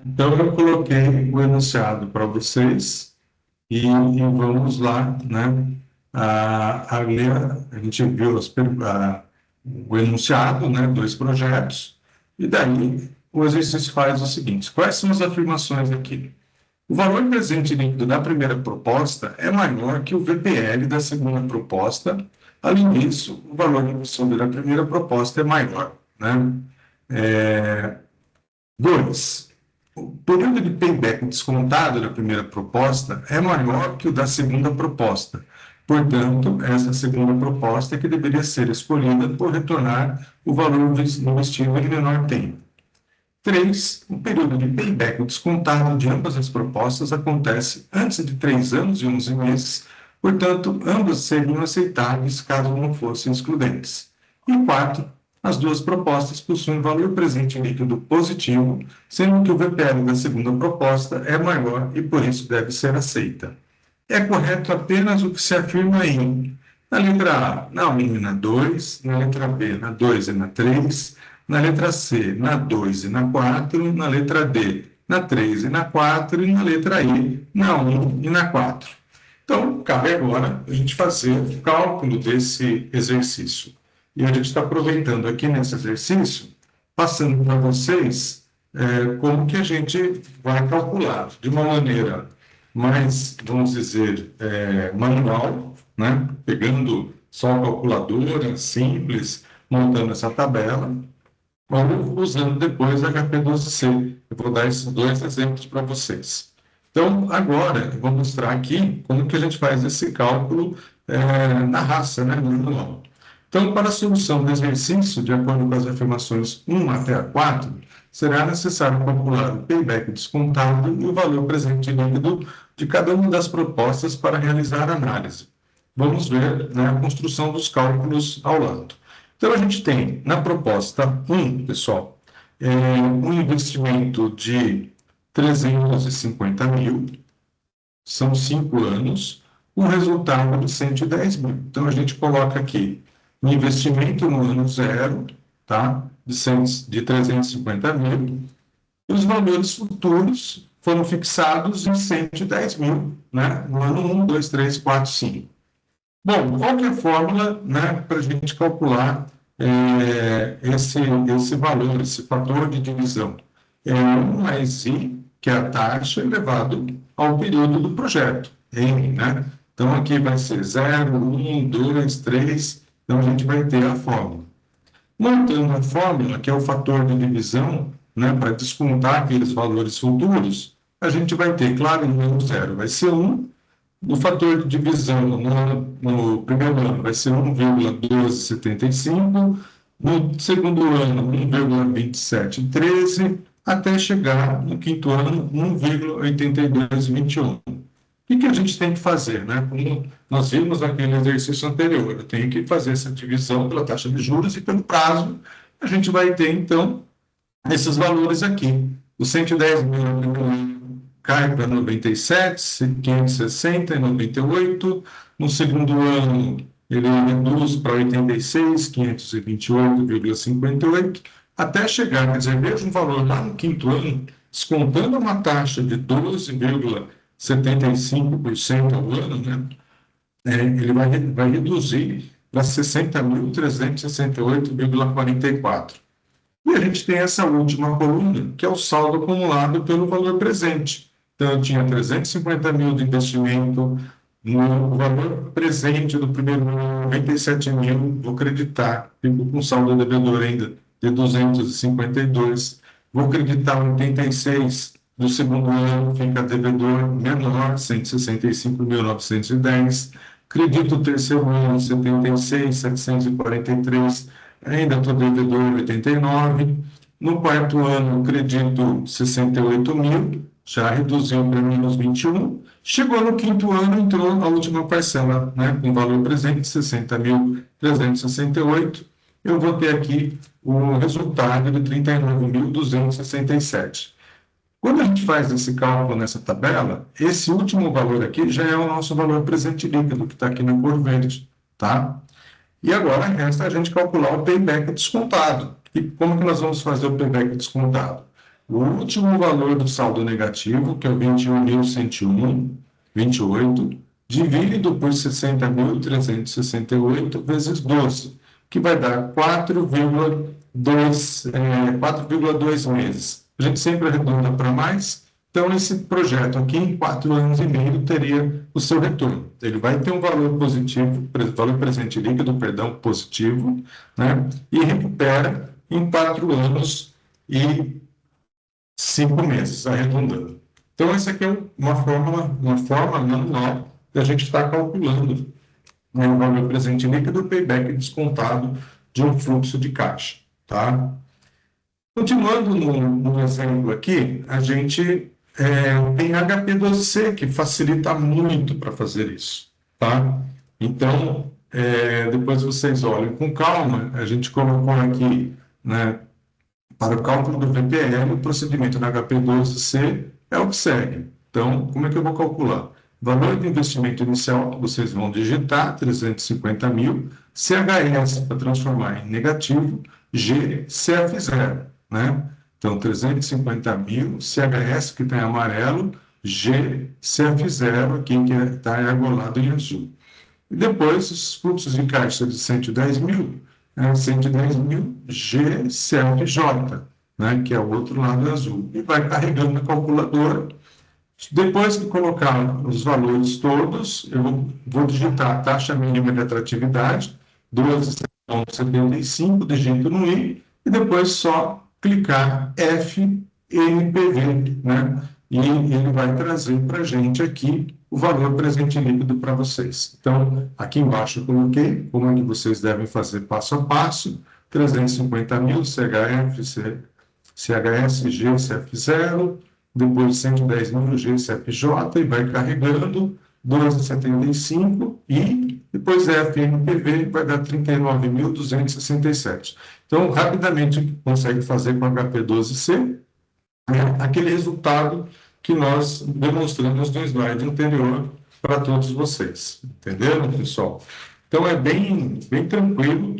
Então, eu coloquei o enunciado para vocês e vamos lá, né? A ler, a gente viu o enunciado, né? 2 projetos, e daí o exercício faz o seguinte: quais são as afirmações aqui? O valor presente líquido da primeira proposta é maior que o VPL da segunda proposta. Além disso, o valor investido da primeira proposta é maior, né? 2. O período de payback descontado da primeira proposta é maior que o da segunda proposta. Portanto, essa segunda proposta é que deveria ser escolhida por retornar o valor investido em menor tempo. 3. O período de payback descontado de ambas as propostas acontece antes de 3 anos e 11 meses, portanto, ambas seriam aceitáveis caso não fossem excludentes. E 4. as duas propostas possuem valor presente líquido positivo, sendo que o VPL da segunda proposta é maior e por isso deve ser aceita. É correto apenas o que se afirma na letra A, na 1 e na 2, na letra B, na 2 e na 3, na letra C, na 2 e na 4, na letra D, na 3 e na 4 e na letra I, na 1 e na 4. Então, cabe agora a gente fazer o cálculo desse exercício. E a gente está aproveitando aqui nesse exercício, passando para vocês como que a gente vai calcular de uma maneira mais, vamos dizer, manual, né? Pegando só a calculadora simples, montando essa tabela, ou usando depois HP12C. Eu vou dar esses dois exemplos para vocês. Então, agora, eu vou mostrar aqui como que a gente faz esse cálculo na raça, né, no manual. Então, para a solução do exercício, de acordo com as afirmações 1 até a 4, será necessário calcular o payback descontado e o valor presente líquido de cada uma das propostas para realizar a análise. Vamos ver, né, a construção dos cálculos ao lado. Então, a gente tem na proposta 1, pessoal, um investimento de 350 mil, são 5 anos, um resultado de 110 mil. Então, a gente coloca aqui um investimento no ano 0, tá? de 350 mil, e os valores futuros foram fixados em 110 mil, né? No ano 1, 2, 3, 4, 5. Bom, qual que é a fórmula, né, para a gente calcular esse valor, esse fator de divisão? É 1 mais I, que é a taxa, elevado ao período do projeto, N, né? Então, aqui vai ser 0, 1, 2, 3, então a gente vai ter a fórmula. Montando a fórmula, que é o fator de divisão, né, para descontar aqueles valores futuros, a gente vai ter, claro, no ano 0 vai ser 1, o fator de divisão no primeiro ano vai ser 1,1275, no segundo ano 1,2713, até chegar no quinto ano 1,8221. O que a gente tem que fazer, né? Como nós vimos naquele exercício anterior, eu tenho que fazer essa divisão pela taxa de juros e pelo prazo, a gente vai ter, então, esses valores aqui. Os 110 mil cai para 97, 560 e 98. No segundo ano, ele reduz para 86, 528,58, até chegar, quer dizer, mesmo valor lá no quinto ano, descontando uma taxa de 12,75% ao ano, né? Ele vai reduzir para 60.368,44. E a gente tem essa última coluna, que é o saldo acumulado pelo valor presente. Então, eu tinha 350 mil de investimento, no valor presente do primeiro ano, 97 mil, vou creditar, fico com saldo devedor ainda de 252, vou creditar 86 do segundo ano, fica devedor menor, 165.910, credito o terceiro ano, 76.743, ainda estou devedor 89, no quarto ano, credito 68 mil, já reduziu para menos 21, chegou no quinto ano, entrou a última parcela, né, com valor presente, 60.368, eu vou ter aqui o resultado de 39.267. Quando a gente faz esse cálculo nessa tabela, esse último valor aqui já é o nosso valor presente líquido, que está aqui na cor verde, tá? E agora resta a gente calcular o payback descontado. E como que nós vamos fazer o payback descontado? O último valor do saldo negativo, que é o 21.101,28, dividido por 60.368 vezes 12, que vai dar 4,2 meses. A gente sempre arredonda para mais, então esse projeto aqui, em 4 anos e meio, teria o seu retorno. Ele vai ter um valor positivo, valor presente líquido, perdão, positivo, né? E recupera em 4 anos e 5 meses, arredondando. Então, essa aqui é uma forma manual que a gente está calculando, né, o valor presente líquido, o payback descontado de um fluxo de caixa, tá? Continuando no exemplo aqui, a gente tem HP12C, que facilita muito para fazer isso, tá? Então, depois vocês olhem com calma, a gente colocou aqui, né, para o cálculo do VPL, o procedimento na HP12C é o que segue. Então, como é que eu vou calcular? Valor de investimento inicial, vocês vão digitar 350 mil, CHS para transformar em negativo, G, CF0, né? Então, 350 mil, CHS que está em amarelo, G, CF0, aqui que está argolado em azul. E depois, os fluxos de caixa de 110 mil, 110 mil GCFJ, né, que é o outro lado azul. E vai carregando na calculadora. Depois de colocar os valores todos, eu vou digitar a taxa mínima de atratividade, 12,75, digito no I, e depois só clicar FNPV, né? E ele vai trazer para a gente aqui o valor presente líquido para vocês. Então, aqui embaixo eu coloquei como é que vocês devem fazer passo a passo, 350 mil CHF, CHS, GCF0, depois 110 mil GCFJ, e vai carregando, 12,75, e depois FNPV vai dar 39.267. Então, rapidamente consegue fazer com HP12C aquele resultado que nós demonstramos no slide anterior para todos vocês. Entenderam, pessoal? Então, é bem tranquilo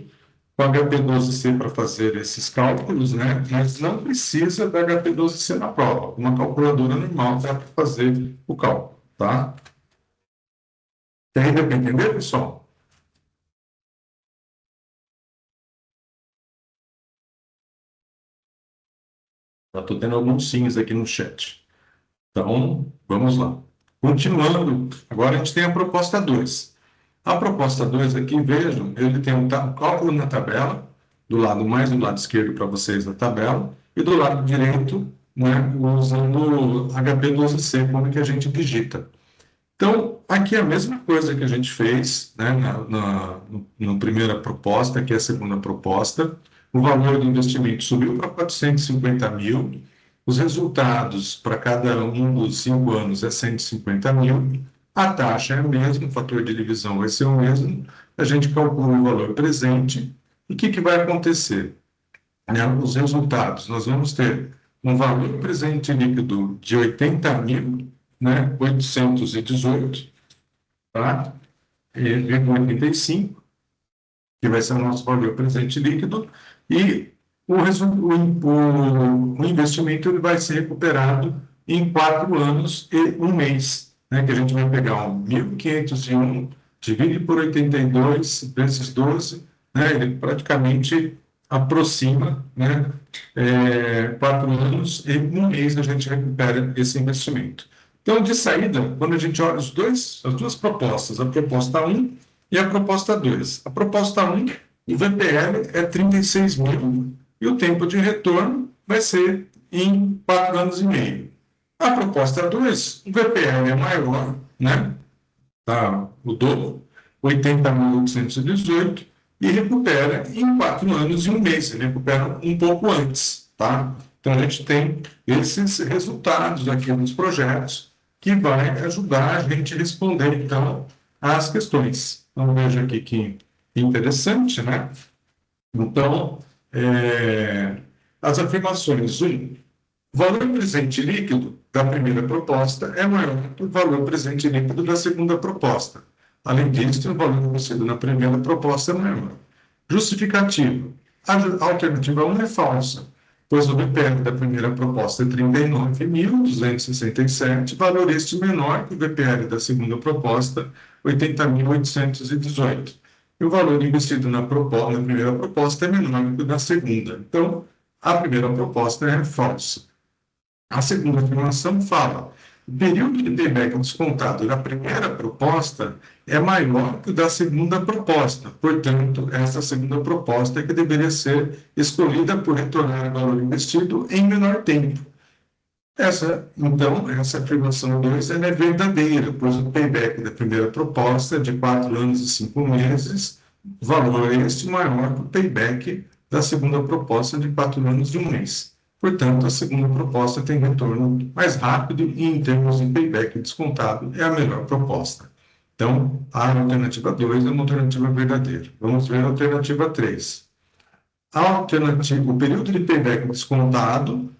com a HP12C para fazer esses cálculos, né? Mas não precisa da HP12C na prova. Uma calculadora normal dá para fazer o cálculo, tá? Tem ainda para entender, pessoal? Já estou tendo alguns sims aqui no chat. Então, vamos lá. Continuando, agora a gente tem a proposta 2. A proposta 2 aqui, vejam, ele tem um cálculo na tabela, do lado esquerdo para vocês da tabela, e do lado direito, né, usando HP12C, como que a gente digita. Então, aqui é a mesma coisa que a gente fez, né, na primeira proposta, que é a segunda proposta. O valor do investimento subiu para 450 mil, os resultados para cada um dos 5 anos é 150 mil, a taxa é a mesma, o fator de divisão vai ser o mesmo, a gente calcula o valor presente, e o que vai acontecer? Né, os resultados, nós vamos ter um valor presente líquido de 80.000, né, 818, tá? E 85, que vai ser o nosso valor presente líquido, e o investimento ele vai ser recuperado em 4 anos e 1 mês, né, que a gente vai pegar 1.501, divide por 82 vezes 12, né, ele praticamente aproxima, né, 4 anos e 1 mês a gente recupera esse investimento. Então, de saída, quando a gente olha as duas propostas, a proposta 1 e a proposta 2. A proposta 1, o VPL é 36 mil e o tempo de retorno vai ser em 4 anos e meio. A proposta 2, o VPL é maior, né? Tá, o dobro, 80.818, e recupera em 4 anos e 1 mês, ele recupera um pouco antes, tá? Então, a gente tem esses resultados aqui nos projetos que vai ajudar a gente a responder, então, às questões. Então, veja aqui que interessante, né? Então, as afirmações. O valor presente líquido da primeira proposta é maior que o valor presente líquido da segunda proposta. Além disso, o valor oferecido na primeira proposta é maior. Justificativa. A alternativa 1 é falsa, pois o VPL da primeira proposta é 39.267, valor este menor que o VPL da segunda proposta, 80.818. E o valor investido na primeira proposta é menor que o da segunda. Então, a primeira proposta é falsa. A segunda afirmação fala: o período de payback descontado da primeira proposta é maior que o da segunda proposta. Portanto, essa segunda proposta é que deveria ser escolhida por retornar o valor investido em menor tempo. Essa afirmação 2 é verdadeira, pois o payback da primeira proposta é de 4 anos e 5 meses, valor este maior que o payback da segunda proposta de 4 anos e 1 mês. Portanto, a segunda proposta tem retorno mais rápido e, em termos de payback descontado, é a melhor proposta. Então, a alternativa 2 é uma alternativa verdadeira. Vamos ver a alternativa 3. O período de payback descontado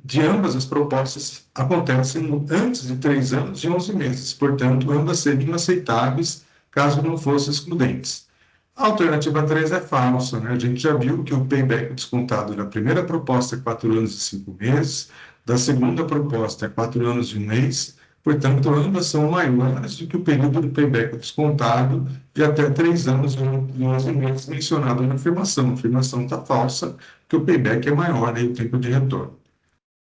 de ambas as propostas acontece antes de 3 anos e 11 meses. Portanto, ambas seriam aceitáveis caso não fossem excludentes. A alternativa 3 é falsa, né? A gente já viu que o payback descontado da primeira proposta é 4 anos e 5 meses, da segunda proposta é 4 anos e 1 mês, portanto, ambas são maiores do que o período de payback descontado de até 3 anos e 11 meses mencionado na afirmação. A afirmação está falsa, porque o payback é maior, aí o tempo de retorno.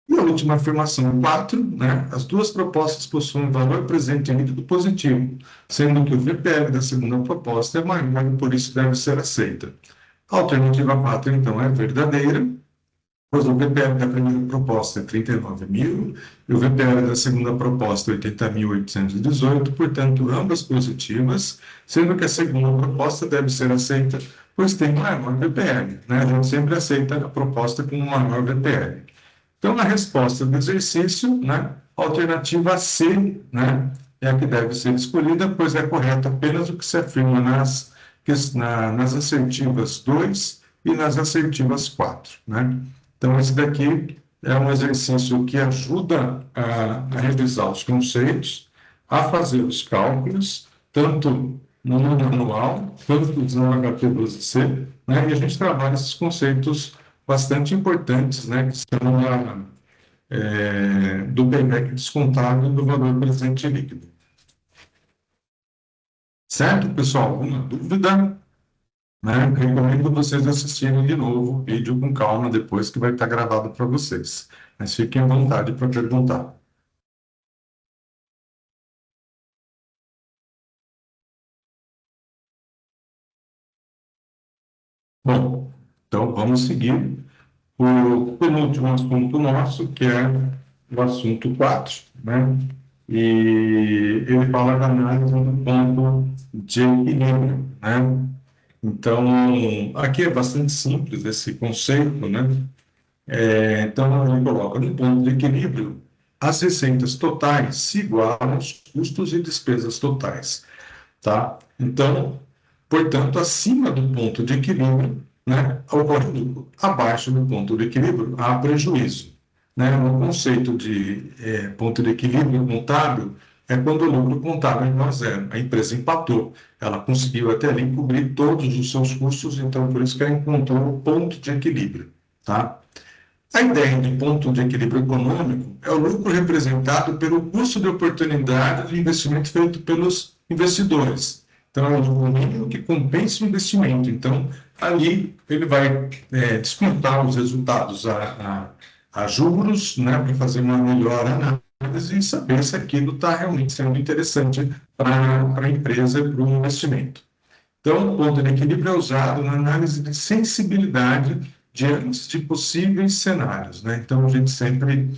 E a última afirmação, 4, né? As duas propostas possuem valor presente líquido positivo, sendo que o VPL da segunda proposta é maior e por isso deve ser aceita. A alternativa 4, então, é verdadeira, pois o VPL da primeira proposta é 39 mil e o VPL da segunda proposta é 80.818, portanto, ambas positivas, sendo que a segunda proposta deve ser aceita, pois tem maior VPL, né? A gente sempre aceita a proposta com maior VPL. Então, a resposta do exercício, né, a alternativa C, né, é a que deve ser escolhida, pois é correto apenas o que se afirma nas assertivas 2 e nas assertivas 4. Né? Então, esse daqui é um exercício que ajuda a revisar os conceitos, a fazer os cálculos, tanto no manual quanto no HT12C, né, e a gente trabalha esses conceitos bastante importantes, né, que são do payback descontado do valor presente líquido. Certo, pessoal? Alguma dúvida? Né? Recomendo vocês assistirem de novo o vídeo com calma depois, que vai estar gravado para vocês. Mas fiquem à vontade para perguntar. Bom, então vamos seguir o penúltimo assunto nosso, que é o assunto 4, né? E ele fala da análise do ponto de equilíbrio, né? Então, aqui é bastante simples esse conceito, né? Então, ele coloca no ponto de equilíbrio, as receitas totais se igualam aos custos e despesas totais, tá? Então, portanto, acima do ponto de equilíbrio, né, ocorre lucro. Abaixo do ponto de equilíbrio, há prejuízo. Né? O conceito de ponto de equilíbrio contábil é quando o lucro contábil é igual a zero. A empresa empatou. Ela conseguiu até ali cobrir todos os seus custos, então por isso que ela encontrou o ponto de equilíbrio. Tá? A ideia de ponto de equilíbrio econômico é o lucro representado pelo custo de oportunidade de investimento feito pelos investidores. Então, é o mínimo que compensa o investimento. Então, ali ele vai descontar os resultados a juros, né, para fazer uma melhor análise e saber se aquilo está realmente sendo interessante para a empresa e para o investimento. Então, o ponto de equilíbrio é usado na análise de sensibilidade diante de possíveis cenários, né? Então, a gente sempre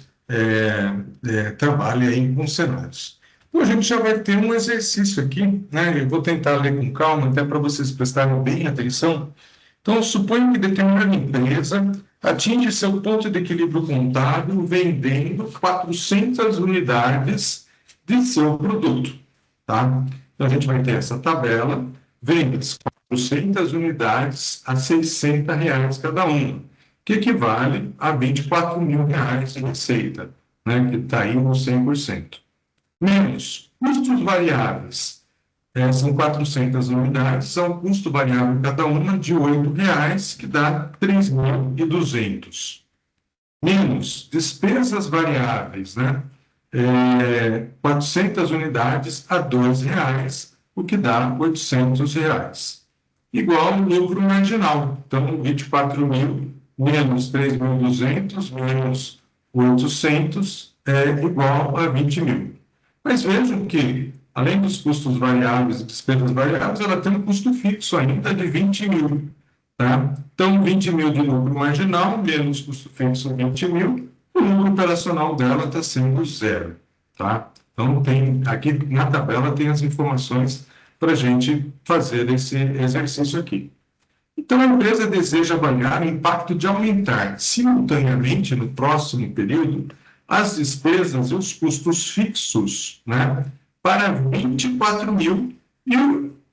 trabalha aí com cenários. Então, a gente já vai ter um exercício aqui, né? Eu vou tentar ler com calma, até para vocês prestarem bem atenção. Então, suponha que determinada empresa atinge seu ponto de equilíbrio contábil vendendo 400 unidades de seu produto, tá? Então, a gente vai ter essa tabela, vendas 400 unidades a R$600 cada uma, que equivale a R$24 mil de receita, né, que está aí no 100%. Menos custos variáveis, são 400 unidades, são custo variável cada uma de R$8, que dá 3.200. Menos despesas variáveis, né, 400 unidades a R$2, o que dá R$800. Igual ao lucro marginal. Então, 24 mil menos 3.200 menos 800 é igual a 20 mil. Mas vejam que, além dos custos variáveis e despesas variáveis, ela tem um custo fixo ainda de 20 mil. Tá? Então, 20 mil de lucro marginal menos custo fixo 20 mil, o lucro operacional dela está sendo zero. Tá? Então, aqui na tabela tem as informações para a gente fazer esse exercício aqui. Então, a empresa deseja avaliar o impacto de aumentar simultaneamente no próximo período as despesas e os custos fixos, né, para 24 mil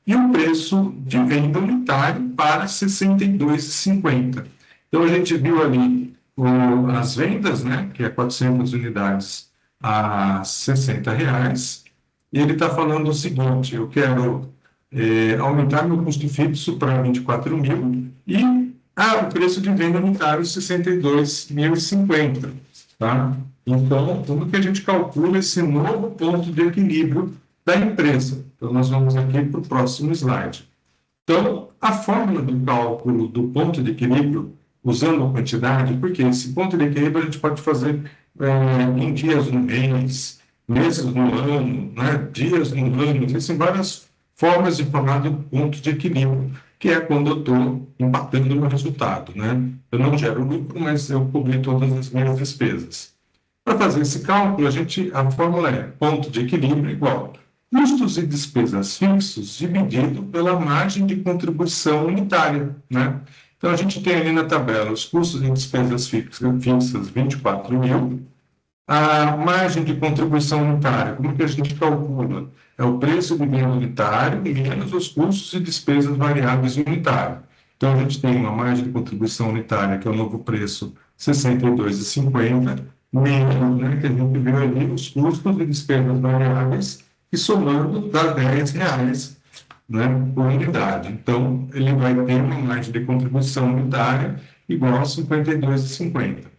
e o preço de venda unitário para 62,50. Então, a gente viu ali as vendas, né, que é 400 unidades a R$ 60, e ele está falando o seguinte: eu quero aumentar meu custo fixo para 24 mil e o preço de venda unitário 62.050, tá? Então, como que a gente calcula esse novo ponto de equilíbrio da empresa? Então, nós vamos aqui para o próximo slide. Então, a fórmula do cálculo do ponto de equilíbrio, usando a quantidade, porque esse ponto de equilíbrio a gente pode fazer em dias no mês, meses no ano, né, dias no ano, existem várias formas de falar do ponto de equilíbrio, que é quando eu estou empatando no resultado, né? Eu não gero lucro, mas eu cobri todas as minhas despesas. Para fazer esse cálculo, a fórmula é ponto de equilíbrio igual custos e despesas fixos dividido pela margem de contribuição unitária, né? Então, a gente tem ali na tabela os custos e despesas fixas 24 mil, a margem de contribuição unitária, como que a gente calcula? É o preço de venda unitário menos os custos e despesas variáveis unitários. Então, a gente tem uma margem de contribuição unitária, que é o novo preço, 62,50, menos, né, que a gente viu ali, os custos e despesas variáveis, e somando dá R$ 10, né, por unidade. Então, ele vai ter uma margem de contribuição unitária igual a 52,50.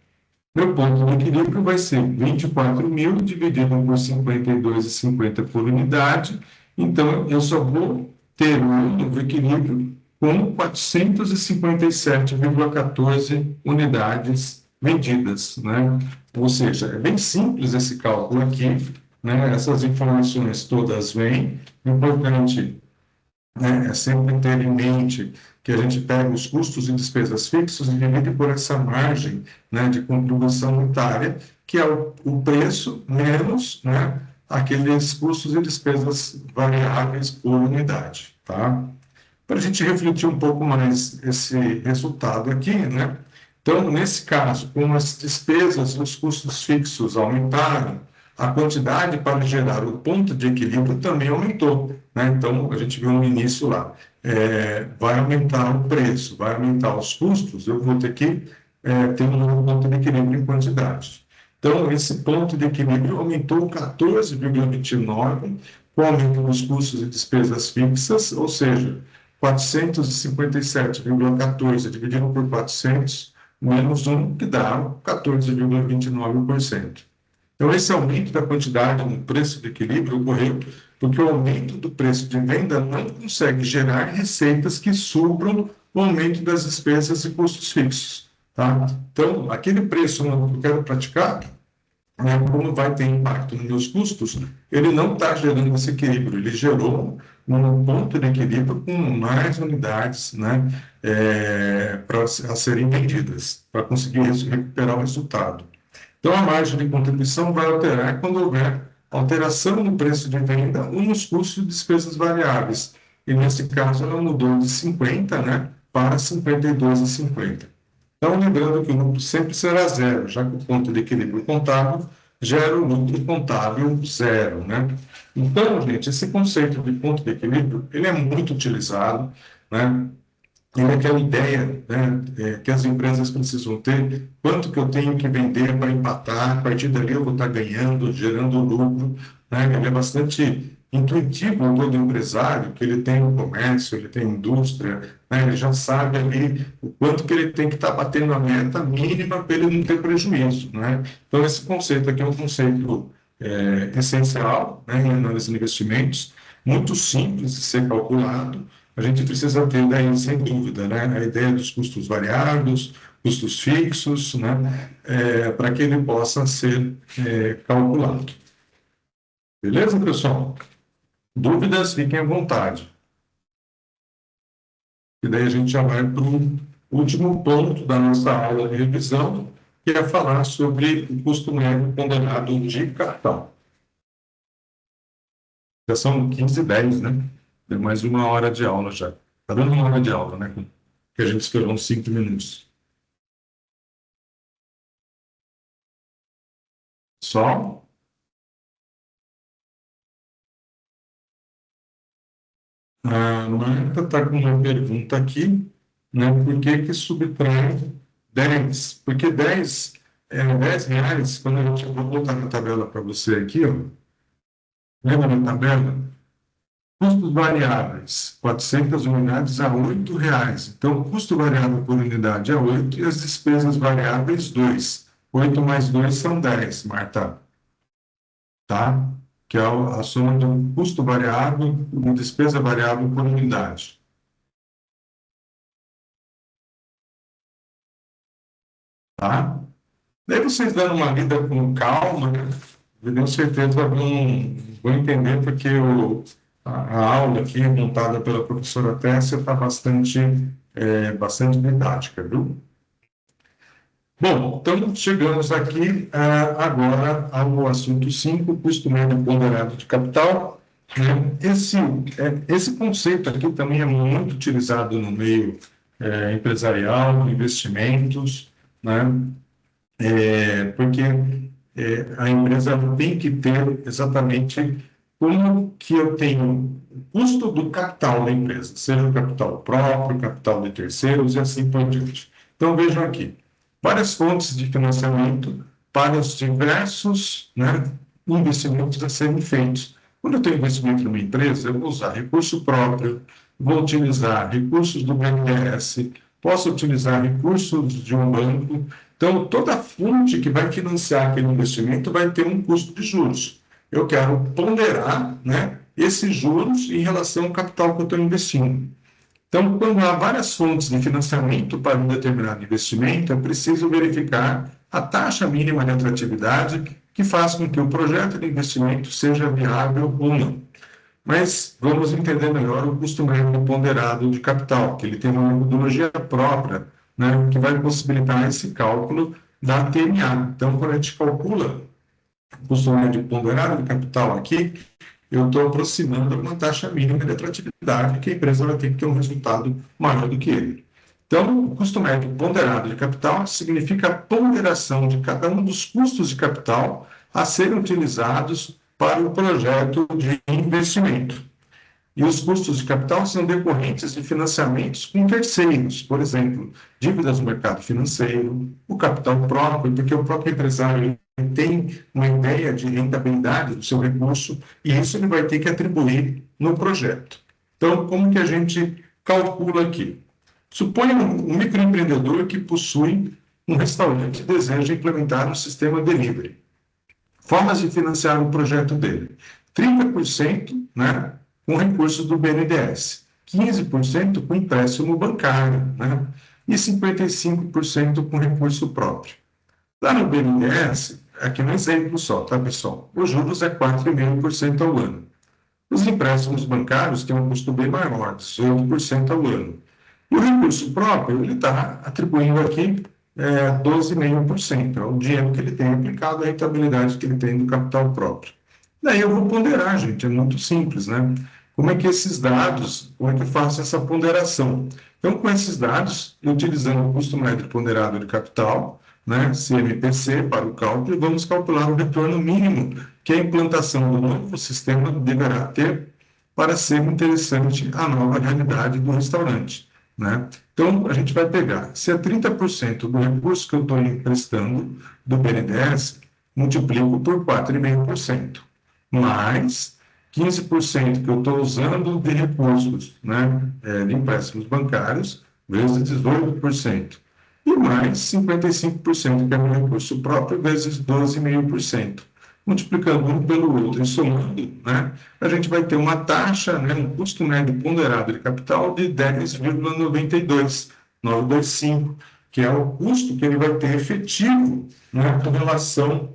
Meu ponto de equilíbrio vai ser 24 mil dividido por 52,50 por unidade. Então, eu só vou ter um novo equilíbrio com 457,14 unidades vendidas, né? Ou seja, é bem simples esse cálculo aqui, né? Essas informações todas vêm. O importante, né, é sempre ter em mente que a gente pega os custos e despesas fixos e divide por essa margem, né, de contribuição unitária, que é o preço menos, né, aqueles custos e despesas variáveis por unidade, tá? Para a gente refletir um pouco mais esse resultado aqui, né? Então, nesse caso, como as despesas e os custos fixos aumentaram, a quantidade para gerar o ponto de equilíbrio também aumentou, né? Então, a gente viu no início lá, vai aumentar o preço, vai aumentar os custos, eu vou ter que ter um novo ponto de equilíbrio em quantidade. Então, esse ponto de equilíbrio aumentou 14,29 com o aumento dos custos e despesas fixas, ou seja, 457,14 dividido por 400 menos 1, que dá 14,29%. Então, esse aumento da quantidade no preço de equilíbrio ocorreu porque o aumento do preço de venda não consegue gerar receitas que supram o aumento das despesas e custos fixos, tá? Então, aquele preço que eu quero praticar, né, como vai ter impacto nos meus custos, ele não está gerando esse equilíbrio, ele gerou um ponto de equilíbrio com mais unidades, né, a serem vendidas, para conseguir recuperar o resultado. Então, a margem de contribuição vai alterar quando houver alteração no preço de venda ou nos custos e despesas variáveis. E, nesse caso, ela mudou de 50, né, para 52,50. Então, lembrando que o lucro sempre será zero, já que o ponto de equilíbrio contábil gera o lucro contábil zero, né? Então, gente, esse conceito de ponto de equilíbrio, ele é muito utilizado, né? Ele é aquela ideia, né, que as empresas precisam ter, quanto que eu tenho que vender para empatar, a partir dali eu vou estar ganhando, gerando lucro, né? Ele é bastante intuitivo ao todo empresário, que ele tem um comércio, ele tem indústria, né? Ele já sabe ali o quanto que ele tem que estar batendo a meta mínima para ele não ter prejuízo, né? Então, esse conceito aqui é um conceito essencial, né, em análise de investimentos, muito simples de ser calculado. A gente precisa ter daí, sem dúvida, né, a ideia dos custos variáveis, custos fixos, né, para que ele possa ser calculado. Beleza, pessoal? Dúvidas, fiquem à vontade. E daí a gente já vai para o último ponto da nossa aula de revisão, que é falar sobre o custo médio ponderado de capital. Já são 15h10, né? Deu mais de uma hora de aula já. Está dando uma hora de aula, né? Que a gente esperou uns 5 minutos. Só? A Marta está com uma pergunta aqui, né? Por que que subtrai 10? Porque 10 R$ 10, quando a gente... Eu vou botar na tabela para você aqui, ó. Lembra na tabela? Custos variáveis, 400 unidades a R$ 8. Então, o custo variável por unidade é 8 e as despesas variáveis, 2. 8 mais 2 são 10, Marta. Tá? Que é a soma do custo variável e despesa variável por unidade. Tá? Daí vocês dando uma lida com calma, né? Eu tenho certeza vão entender porque a aula aqui, montada pela professora Tessia, está bastante didática, viu? Bom, então chegamos aqui agora ao assunto 5, custo médio ponderado de capital. Né? Esse conceito aqui também é muito utilizado no meio empresarial, investimentos, né? Porque a empresa tem que ter exatamente como que eu tenho o custo do capital da empresa, seja o capital próprio, capital de terceiros e assim por diante. Então, vejam aqui, várias fontes de financiamento para os diversos, né, investimentos a serem feitos. Quando eu tenho investimento numa empresa, eu vou usar recurso próprio, vou utilizar recursos do BNDES, posso utilizar recursos de um banco. Então, toda fonte que vai financiar aquele investimento vai ter um custo de juros. Eu quero ponderar, né, esses juros em relação ao capital que eu estou investindo. Então, quando há várias fontes de financiamento para um determinado investimento, é preciso verificar a taxa mínima de atratividade que faz com que o projeto de investimento seja viável ou não. Mas vamos entender melhor o custo médio ponderado de capital, que ele tem uma metodologia própria, né, que vai possibilitar esse cálculo da TMA. Então, quando a gente calcula o custo médio ponderado de capital aqui, eu estou aproximando uma taxa mínima de atratividade que a empresa vai ter que ter um resultado maior do que ele. Então, o custo médio ponderado de capital significa a ponderação de cada um dos custos de capital a serem utilizados para o projeto de investimento. E os custos de capital são decorrentes de financiamentos com terceiros, por exemplo, dívidas no mercado financeiro, o capital próprio, porque o próprio empresário tem uma ideia de rentabilidade do seu recurso e isso ele vai ter que atribuir no projeto. Então, como que a gente calcula aqui? Suponha um microempreendedor que possui um restaurante e deseja implementar um sistema delivery. Formas de financiar o projeto dele: 30%, né, com recursos do BNDES, 15% com empréstimo bancário, né, e 55% com recurso próprio. Lá no BNDES, aqui no exemplo só, tá, pessoal? Os juros é 4,5% ao ano. Os empréstimos bancários têm um custo bem maior, 18% ao ano. E o recurso próprio, ele está atribuindo aqui 12,5%, é o dinheiro que ele tem aplicado, a rentabilidade que ele tem do capital próprio. Daí eu vou ponderar, gente, é muito simples, né? Como é que esses dados, como é que eu faço essa ponderação? Então, com esses dados, utilizando o custo médio ponderado de capital, né, CMPC, para o cálculo, vamos calcular o retorno mínimo que a implantação do novo sistema deverá ter para ser interessante a nova realidade do restaurante, né? Então, a gente vai pegar, se é 30% do recurso que eu estou emprestando do BNDES, multiplico por 4,5%, mais 15% que eu estou usando de recursos, né, de empréstimos bancários, vezes 18%, e mais 55% que é meu recurso próprio, vezes 12,5%. Multiplicando um pelo outro e somando, né, a gente vai ter uma taxa, né, um custo médio ponderado de capital de 10,925, que é o custo que ele vai ter efetivo, né, com relação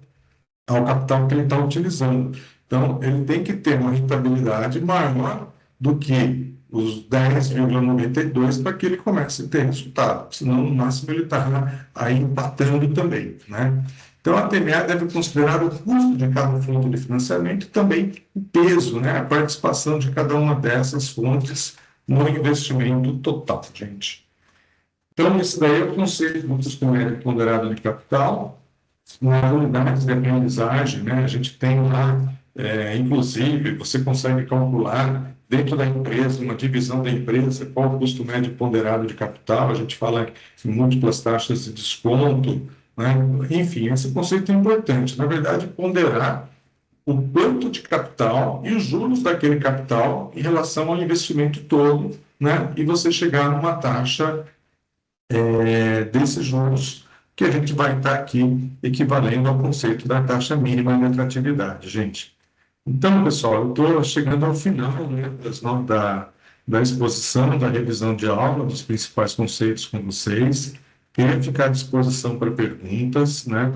ao capital que ele está utilizando. Então, ele tem que ter uma rentabilidade maior do que os 10,92 para que ele comece a ter resultado, senão no máximo ele está aí empatando também, né? Então, a TMA deve considerar o custo de cada fonte de financiamento e também o peso, né, a participação de cada uma dessas fontes no investimento total, gente. Então, esse daí é o conceito do custo médio ponderado de capital. Nas unidades de aprendizagem, né, a gente tem lá, inclusive, você consegue calcular dentro da empresa, uma divisão da empresa, qual o custo médio ponderado de capital, a gente fala em múltiplas taxas de desconto, né? Enfim, esse conceito é importante. Na verdade, ponderar o quanto de capital e os juros daquele capital em relação ao investimento todo, né? E você chegar numa taxa desses juros que a gente vai estar aqui equivalendo ao conceito da taxa mínima de atratividade, gente. Então, pessoal, eu estou chegando ao final, né, da exposição, da revisão de aula, dos principais conceitos com vocês. Queria ficar à disposição para perguntas, né?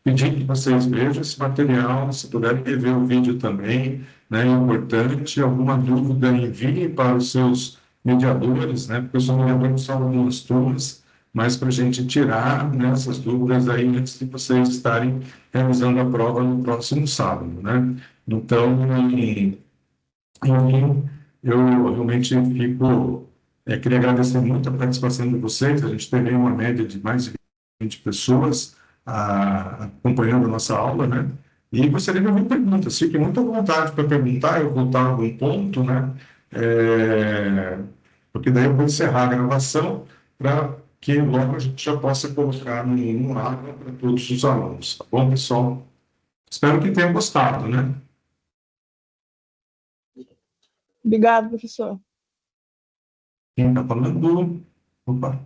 Pedir que vocês vejam esse material, se puderem rever o vídeo também, né? É importante, alguma dúvida, enviem para os seus mediadores, né? Porque eu sou mediador de só algumas turmas, mas para a gente tirar, né, essas dúvidas aí antes de vocês estarem realizando a prova no próximo sábado, né? Então, enfim, eu realmente queria agradecer muito a participação de vocês. A gente teve uma média de mais de 20 pessoas acompanhando a nossa aula, né? E gostaria de ouvir perguntas. Fique muito à vontade para perguntar, eu voltar a algum ponto, né? Porque daí eu vou encerrar a gravação para que logo a gente já possa colocar no ar para todos os alunos. Tá bom, pessoal? Espero que tenham gostado, né? Obrigado, professor. Quem está falando? Opa.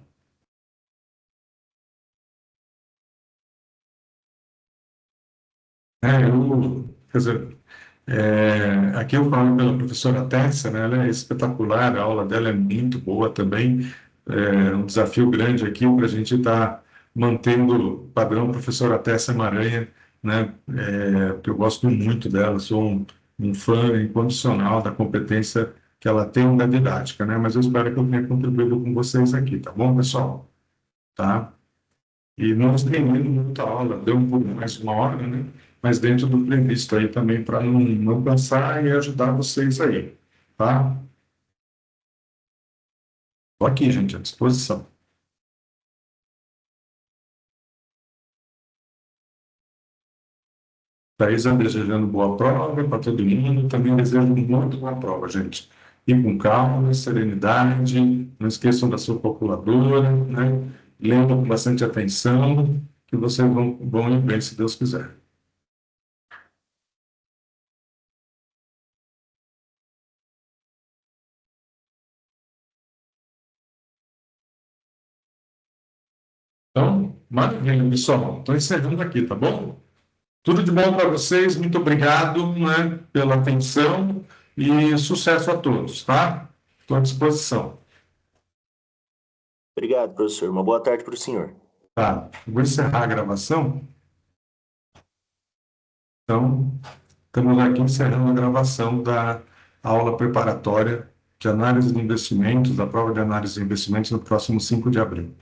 Quer dizer, aqui eu falo pela professora Tessa, né? Ela é espetacular, a aula dela é muito boa também. É um desafio grande aqui para a gente estar mantendo o padrão professora Tessa Maranha, né? Porque eu gosto muito dela, sou um fã incondicional da competência que ela tem da didática, né? Mas eu espero que eu tenha contribuído com vocês aqui, tá bom, pessoal? Tá? E não estendendo muito a aula, deu um pouco mais de uma hora, né? Mas dentro do previsto aí também, para não cansar e ajudar vocês aí, tá? Estou aqui, gente, à disposição. Thaisa desejando boa prova para todo mundo, também desejo muito boa prova, gente. E com calma, serenidade, não esqueçam da sua calculadora, né? Lendo com bastante atenção, que vocês vão ir bem, se Deus quiser. Então, maravilha, pessoal. Estou encerrando aqui, tá bom? Tudo de bom para vocês, muito obrigado, né, pela atenção e sucesso a todos, tá? Estou à disposição. Obrigado, professor. Uma boa tarde para o senhor. Tá, vou encerrar a gravação. Então, estamos aqui encerrando a gravação da aula preparatória de análise de investimentos, da prova de análise de investimentos no próximo 5 de abril.